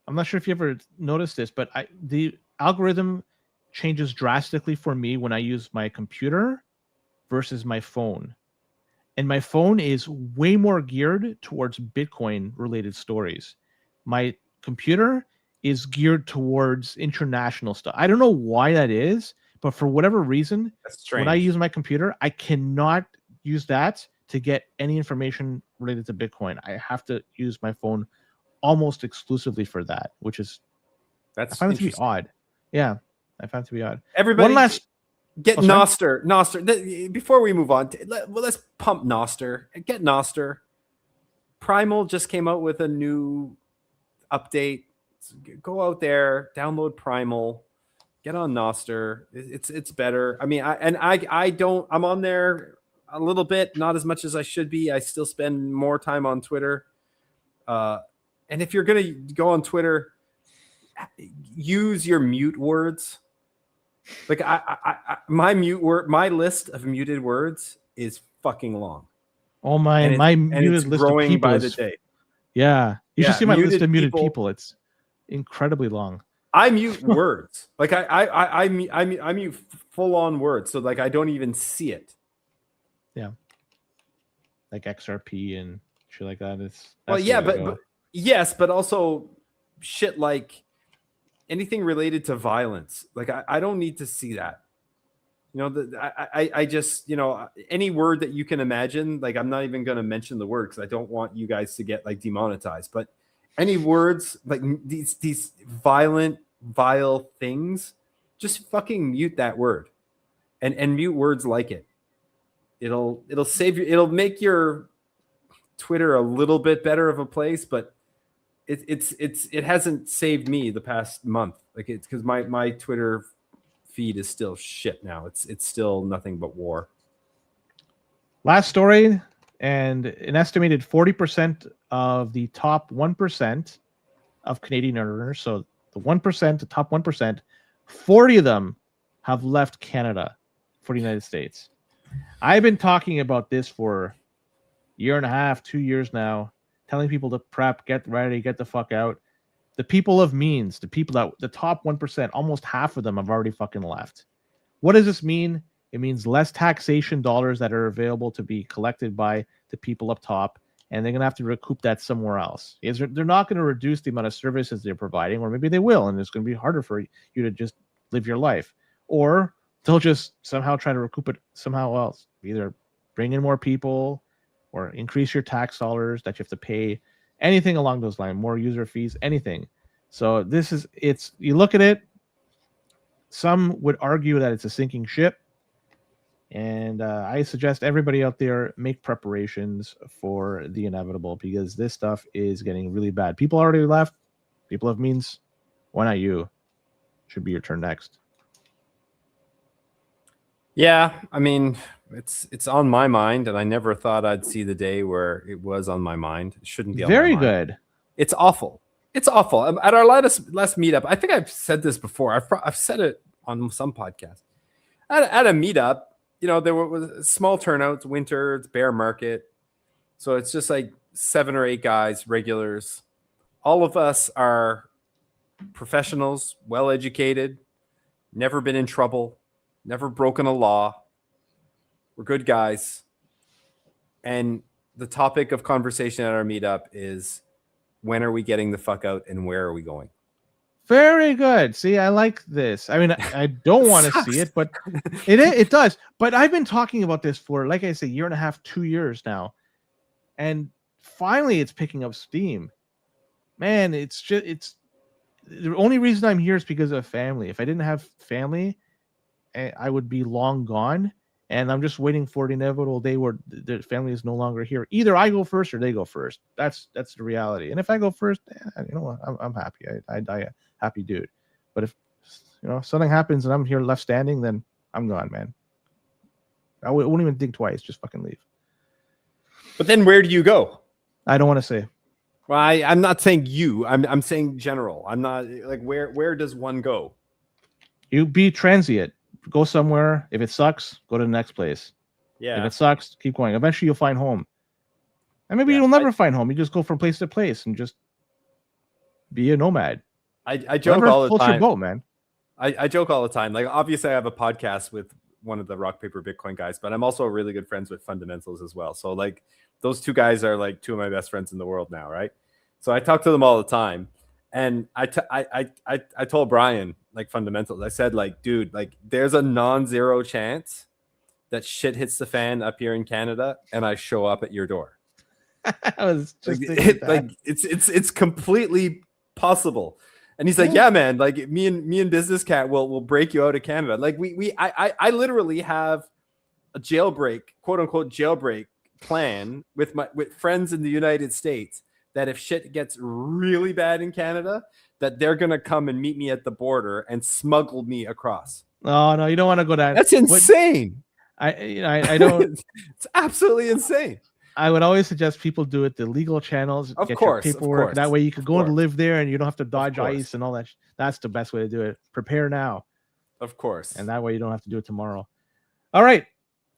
I'm not sure if you ever noticed this, but the algorithm changes drastically for me when I use my computer versus my phone. And my phone is way more geared towards Bitcoin related stories. My computer is geared towards international stuff. I don't know why that is, but for whatever reason, when I use my computer, I cannot use that to get any information related to Bitcoin. I have to use my phone almost exclusively for that, which is, I find it to be odd. Yeah, I find it to be odd. Everybody, one last. Get Noster. Before we move on, let's pump Noster. Get Noster. Primal just came out with a new update. Go out there, download Primal, get on Noster. It's better. I mean, I'm on there a little bit, not as much as I should be. I still spend more time on Twitter. And if you're gonna go on Twitter, use your mute words. Like my list of muted words is fucking long. Oh my muted list of people by is, the day. Yeah, you should see my list of muted people. It's incredibly long. I mute words. Like I mute full on words, so like I don't even see it. Yeah, like XRP and shit like that. But also shit like anything related to violence. Like I don't need to see that. You know, I just, you know, any word that you can imagine, like I'm not even going to mention the word because I don't want you guys to get like demonetized, but any words like these violent, vile things, just fucking mute that word and mute words like it. It'll save you. It'll make your Twitter a little bit better of a place, but it hasn't saved me the past month. Like it's because my Twitter feed is still shit now. It's still nothing but war. Last story, and an estimated 40% of the top 1% of Canadian earners, so the 1%, the top 1%, 40 of them have left Canada for the United States. I've been talking about this for a year and a half, 2 years now, telling people to prep, get ready, get the fuck out. The people of means, the people that the top 1%, almost half of them have already fucking left. What does this mean? It means less taxation dollars that are available to be collected by the people up top, and they're going to have to recoup that somewhere else. They're not going to reduce the amount of services they're providing, or maybe they will, and it's going to be harder for you to just live your life. Or they'll just somehow try to recoup it somehow else. Either bring in more people or increase your tax dollars that you have to pay, anything along those lines, more user fees, anything. So you look at it, some would argue that it's a sinking ship. And I suggest everybody out there make preparations for the inevitable, because this stuff is getting really bad. People already left. People have means. Why not you? Should be your turn next. Yeah, I mean, it's on my mind, and I never thought I'd see the day where it was on my mind. It shouldn't be on Very my mind. good. It's awful. It's awful. At our last meetup, I think I've said this before. I've said it on some podcast. At a meetup, there was small turnouts, winter, it's bear market. So it's just like 7 or 8 guys, regulars. All of us are professionals, well-educated, never been in trouble, never broken a law. We're good guys. And the topic of conversation at our meetup is, when are we getting the fuck out and where are we going? Very good. See, I like this. I mean, I don't want to see it, but it does. But I've been talking about this for, like I say, 1.5 years, 2 years now. And finally it's picking up steam. Man, it's the only reason I'm here is because of family. If I didn't have family, I would be long gone. And I'm just waiting for the inevitable day where the family is no longer here. Either I go first or they go first. That's the reality. And if I go first, I'm happy. I die a happy dude. But if something happens and I'm here left standing, then I'm gone, man. I won't even think twice. Just fucking leave. But then where do you go? I don't want to say. Well, I'm not saying you. I'm saying general. I'm not like where does one go? You be transient. Go somewhere. If it sucks, go to the next place. Yeah. If it sucks, keep going. Eventually you'll find home. And maybe you'll never find home. You just go from place to place and just be a nomad. I joke all the time. Your boat, man. I joke all the time. Like, obviously I have a podcast with one of the Rock Paper Bitcoin guys, but I'm also really good friends with Fundamentals as well. So like those two guys are like two of my best friends in the world now, right? So I talk to them all the time. And I told Brian, like, Fundamentals, I said, like, dude, like, there's a non-zero chance that shit hits the fan up here in Canada and I show up at your door. I was just it's completely possible. And he's like, yeah, man, like me and Business Cat will break you out of Canada. Like I literally have a jailbreak, quote unquote jailbreak plan with friends in the United States, that if shit gets really bad in Canada, that they're going to come and meet me at the border and smuggle me across. Oh, no, you don't want to go down. That's insane. I don't. It's absolutely insane. I would always suggest people do it the legal channels. Of get course, your paperwork. That way you can go and live there and you don't have to dodge course. ice and all that. That's the best way to do it. Prepare now. Of course. And that way you don't have to do it tomorrow. All right.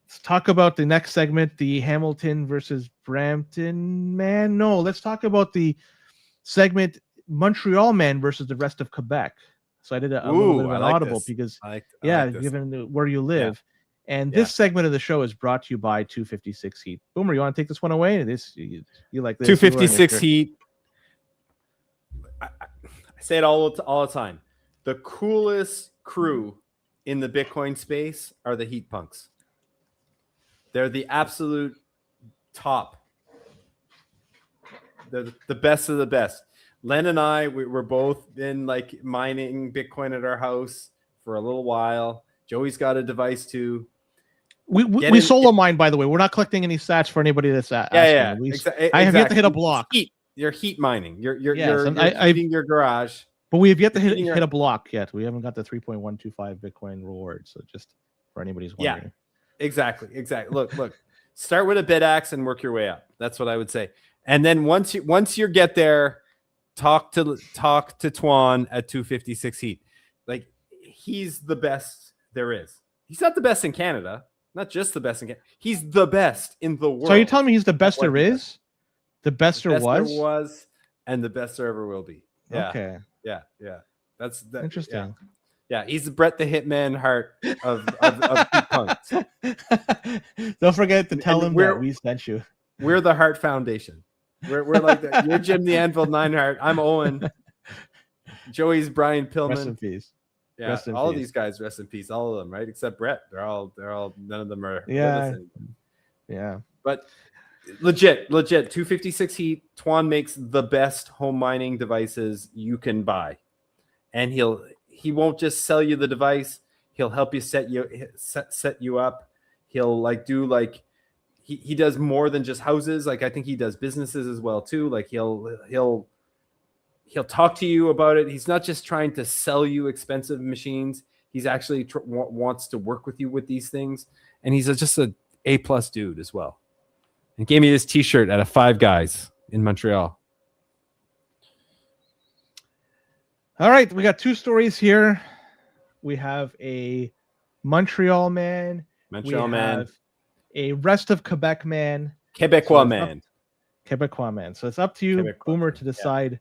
Let's talk about the next segment, the Hamilton versus Brampton man. No, let's talk about the segment Montreal man versus the rest of Quebec. So I did a little bit of an audible because, given where you live. Yeah. And this segment of the show is brought to you by 256 Heat. Boomer, you want to take this one away? You like this? 256 Heat. I say it all the time. The coolest crew in the Bitcoin space are the Heat punks. They're the absolute top. They're the best of the best. Len and I, we're both been like mining Bitcoin at our house for a little while. Joey's got a device too. We solo mine, by the way. We're not collecting any stats for anybody that's asking. Exactly. I have yet to hit a block. You're heat mining. You're heating your garage. But we have yet to hit a block yet. We haven't got the 3.125 Bitcoin reward. So just for anybody's wondering. Yeah. Exactly. Look. Start with a bid axe and work your way up. That's what I would say. And then once you get there, talk to Twan at 256 Heat. Like, he's the best there is. He's not the best in Canada, not just the best in Canada. He's the best in the world. So are you telling me he's the best there is? The best there was, and the best there ever will be. Yeah. Okay. Yeah. That's interesting. Yeah, he's the Brett the Hitman Hart of punks. Don't forget to tell him that we sent you. We're the Hart Foundation. We're like that. You're Jim the Anvil Neinhart. I'm Owen. Joey's Brian Pillman. Rest in peace. Yeah, all of these guys, rest in peace. All of them, right? Except Brett. They're all. None of them are. Yeah. But legit. 256 Heat. Twan makes the best home mining devices you can buy, and he won't just sell you the device. He'll help you set you up. He'll like do like he does more than just houses. Like I think he does businesses as well too. Like he'll talk to you about it. He's not just trying to sell you expensive machines. He's actually wants to work with you with these things, and he's just a A+ dude as well. And gave me this T-shirt at a Five Guys in Montreal. All right, we got two stories here. We have a Montreal man. Montreal we man. Have a rest of Quebec man. Quebecois man. Quebecois man. So it's up to you, Quebecois Boomer, to decide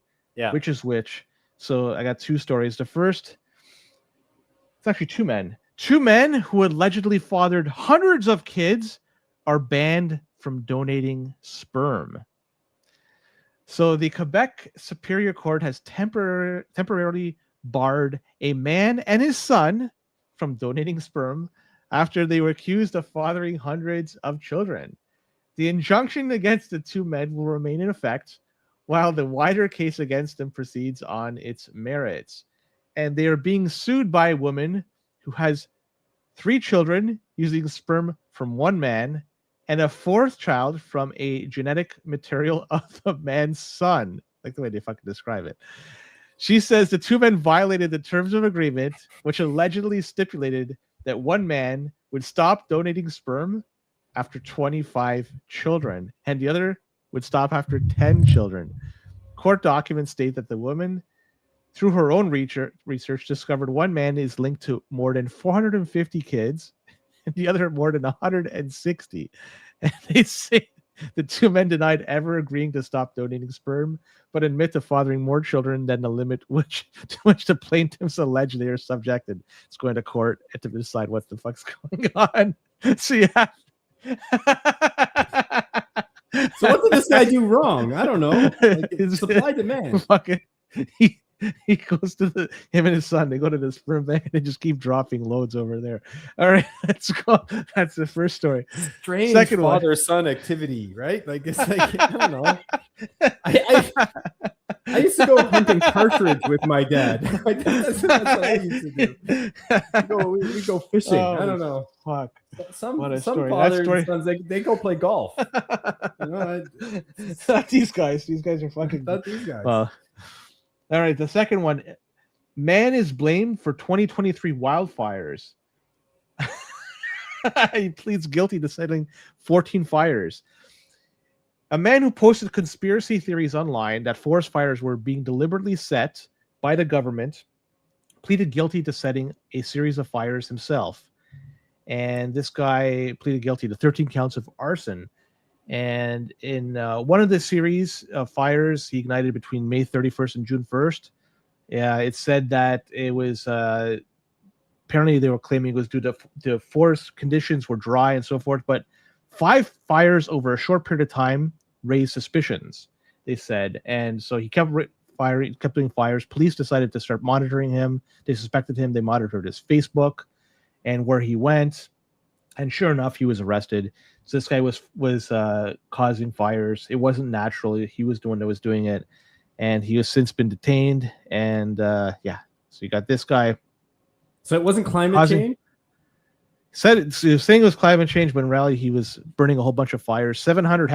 which is which. So I got two stories. The first, it's actually two men. Two men who allegedly fathered hundreds of kids are banned from donating sperm. So the Quebec Superior Court has temporarily barred a man and his son from donating sperm after they were accused of fathering hundreds of children. The injunction against the two men will remain in effect, while the wider case against them proceeds on its merits. And they are being sued by a woman who has 3 children using sperm from one man and a 4th child from a genetic material of the man's son. Like the way they fucking describe it. She says the two men violated the terms of agreement, which allegedly stipulated that one man would stop donating sperm after 25 children, and the other would stop after 10 children. Court documents state that the woman, through her own research, discovered one man is linked to more than 450 kids, and the other more than 160. And they say the two men denied ever agreeing to stop donating sperm, but admit to fathering more children than the limit to which the plaintiffs allege they are subjected. It's going to court to decide what the fuck's going on. So yeah. So what did this guy do wrong? I don't know. Like, supply demand. Fucking, he goes to him and his son. They go to the sperm bank and they just keep dropping loads over there. All right, let's go. That's the first story. Strange Second father-son activity, right? Like it's like I don't know. I used to go hunting partridge with my dad. That's what I used to do. We go fishing. I don't know. Fuck. Some story. fathers and sons they go play golf. You know, not these guys. These guys are fucking. Not these guys. All right, the second one. Man is blamed for 2023 wildfires. He pleads guilty to setting 14 fires. A man who posted conspiracy theories online that forest fires were being deliberately set by the government pleaded guilty to setting a series of fires himself. And this guy pleaded guilty to 13 counts of arson. And in one of the series of fires he ignited between May 31st and June 1st, it said that it was apparently they were claiming it was due to forest conditions were dry and so forth. But 5 fires over a short period of time raised suspicions, they said. And so he kept doing fires. Police decided to start monitoring him. They suspected him. They monitored his Facebook and where he went. And sure enough, he was arrested. So this guy was causing fires. It wasn't natural. He was the one that was doing it. And he has since been detained. And so you got this guy. So it wasn't climate change? He was saying it was climate change, but in reality, he was burning a whole bunch of fires. 700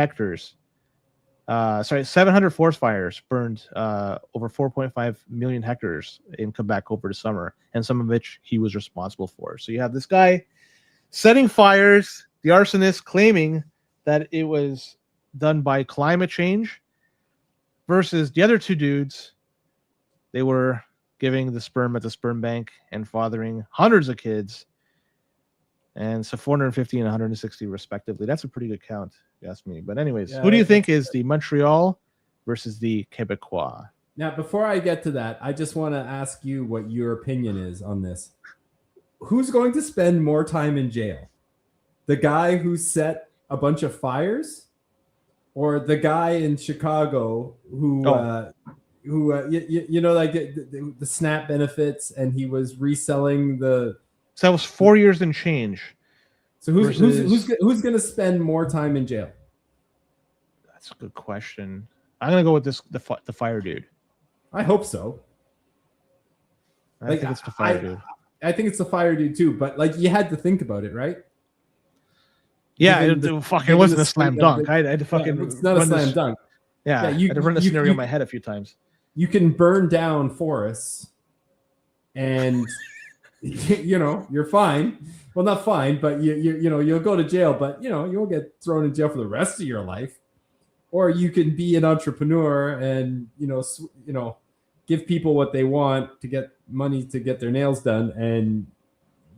forest fires burned over 4.5 million hectares in Quebec over the summer, and some of which he was responsible for. So you have this guy setting fires, the arsonist claiming that it was done by climate change, versus the other two dudes. They were giving the sperm at the sperm bank and fathering hundreds of kids. And so 450 and 160 respectively. That's a pretty good count, if you ask me. But anyways, who do you think is the Montreal versus the Quebecois? Now, before I get to that, I just want to ask you what your opinion is on this. Who's going to spend more time in jail? The guy who set a bunch of fires, or the guy in Chicago who like the SNAP benefits, and he was reselling the. So that was 4 years and change. So who's going to spend more time in jail? That's a good question. I'm going to go with the fire dude. I hope so. I think it's the fire dude. I think it's the fire dude too, but like you had to think about it, right? Yeah, given it the- fucking given wasn't the a slam state of dunk. the- I had to fucking it's not a run slam this. dunk. Yeah, Yeah, I had to run the scenario in my head a few times. You can burn down forests, and you're fine. Well, not fine, but you'll go to jail, but you'll get thrown in jail for the rest of your life. Or you can be an entrepreneur and give people what they want to get money to get their nails done, and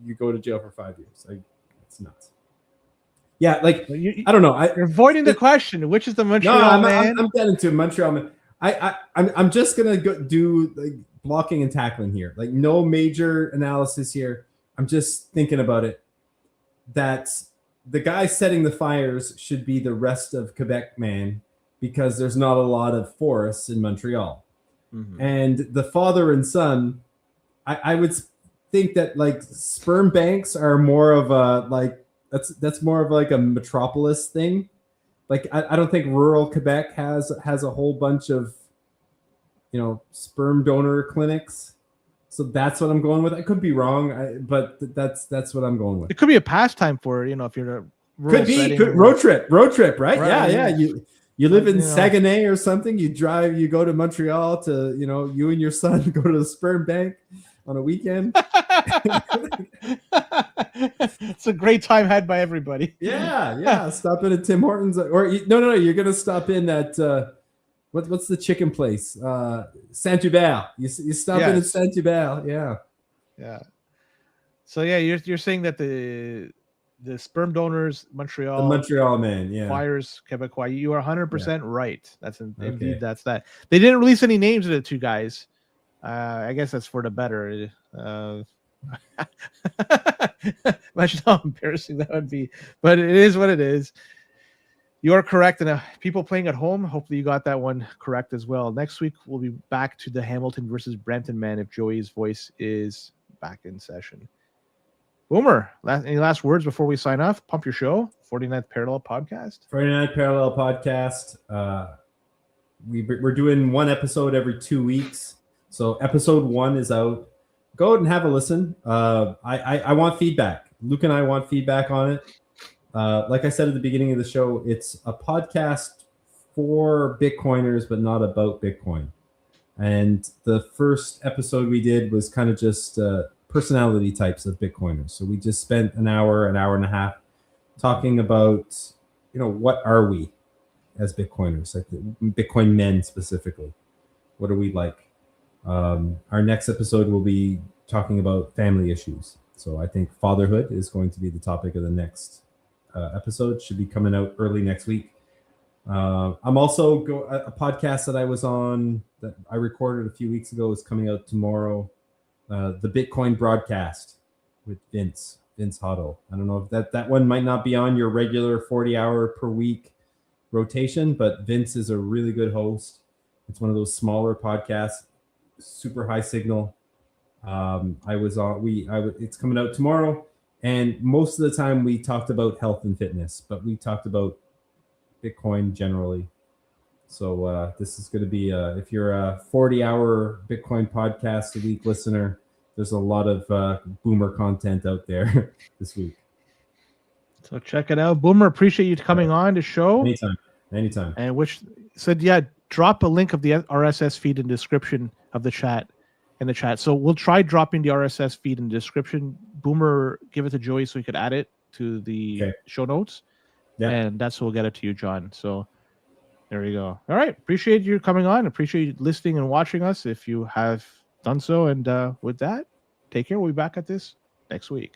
you go to jail for 5 years. Like, it's nuts. Yeah, like I don't know. You're avoiding the question. Which is the Montreal man? I'm getting to Montreal man. I'm just gonna do like blocking and tackling here. Like, no major analysis here. I'm just thinking about it. That the guy setting the fires should be the rest of Quebec man, because there's not a lot of forests in Montreal. Mm-hmm. And the father and son, I would think that like sperm banks are more of a like that's more of like a metropolis thing. Like I don't think rural Quebec has a whole bunch of sperm donor clinics. So that's what I'm going with. I could be wrong, but that's what I'm going with. It could be a pastime for if you're a rural Could be setting. road trip, right? Right, Yeah. yeah. You live in Saguenay or something. You go to Montreal to you and your son go to the sperm bank on a weekend. It's a great time had by everybody. Yeah. Stop in at Tim Hortons, or no. You're gonna stop in at what's the chicken place? Saint-Hubert. You stop in at Saint-Hubert. Yeah. So yeah, you're saying that the sperm donors Montreal, the Montreal man, fires Quebecois. You are 100% right. That's indeed Okay. that's that. They didn't release any names of the two guys. I guess that's for the better. Imagine how embarrassing that would be, but it is what it is. You are correct, and people playing at home, hopefully you got that one correct as well. Next week we'll be back to the Hamilton versus Brampton man if Joey's voice is back in session. Boomer, any last words before we sign off? Pump your show, 49th Parallel Podcast. 49th Parallel Podcast. We're doing one episode every 2 weeks. So episode 1 is out. Go out and have a listen. I want feedback. Luke and I want feedback on it. Like I said at the beginning of the show, it's a podcast for Bitcoiners, but not about Bitcoin. And the first episode we did was kind of just personality types of Bitcoiners. So we just spent an hour and a half talking about, what are we as Bitcoiners, like the Bitcoin men specifically. What are we like? Our next episode will be talking about family issues. So I think fatherhood is going to be the topic of the next episode. Should be coming out early next week. I'm also a podcast that I was on that I recorded a few weeks ago is coming out tomorrow. The Bitcoin broadcast with Vince Hotto. I don't know if that one might not be on your regular 40-hour per week rotation, but Vince is a really good host. It's one of those smaller podcasts, super high signal. It's coming out tomorrow, and most of the time we talked about health and fitness, but we talked about Bitcoin generally. So this is going to be if you're a 40-hour Bitcoin podcast a week listener, there's a lot of boomer content out there this week. So check it out. Boomer, appreciate you coming on the show. Anytime. And drop a link of the RSS feed in the description of the chat. In the chat. So we'll try dropping the RSS feed in the description. Boomer, give it to Joey so he could add it to the show notes. Yeah. And that's what we'll get it to you, John. So there we go. All right. Appreciate you coming on. Appreciate you listening and watching us if you have done so. And with that, take care. We'll be back at this next week.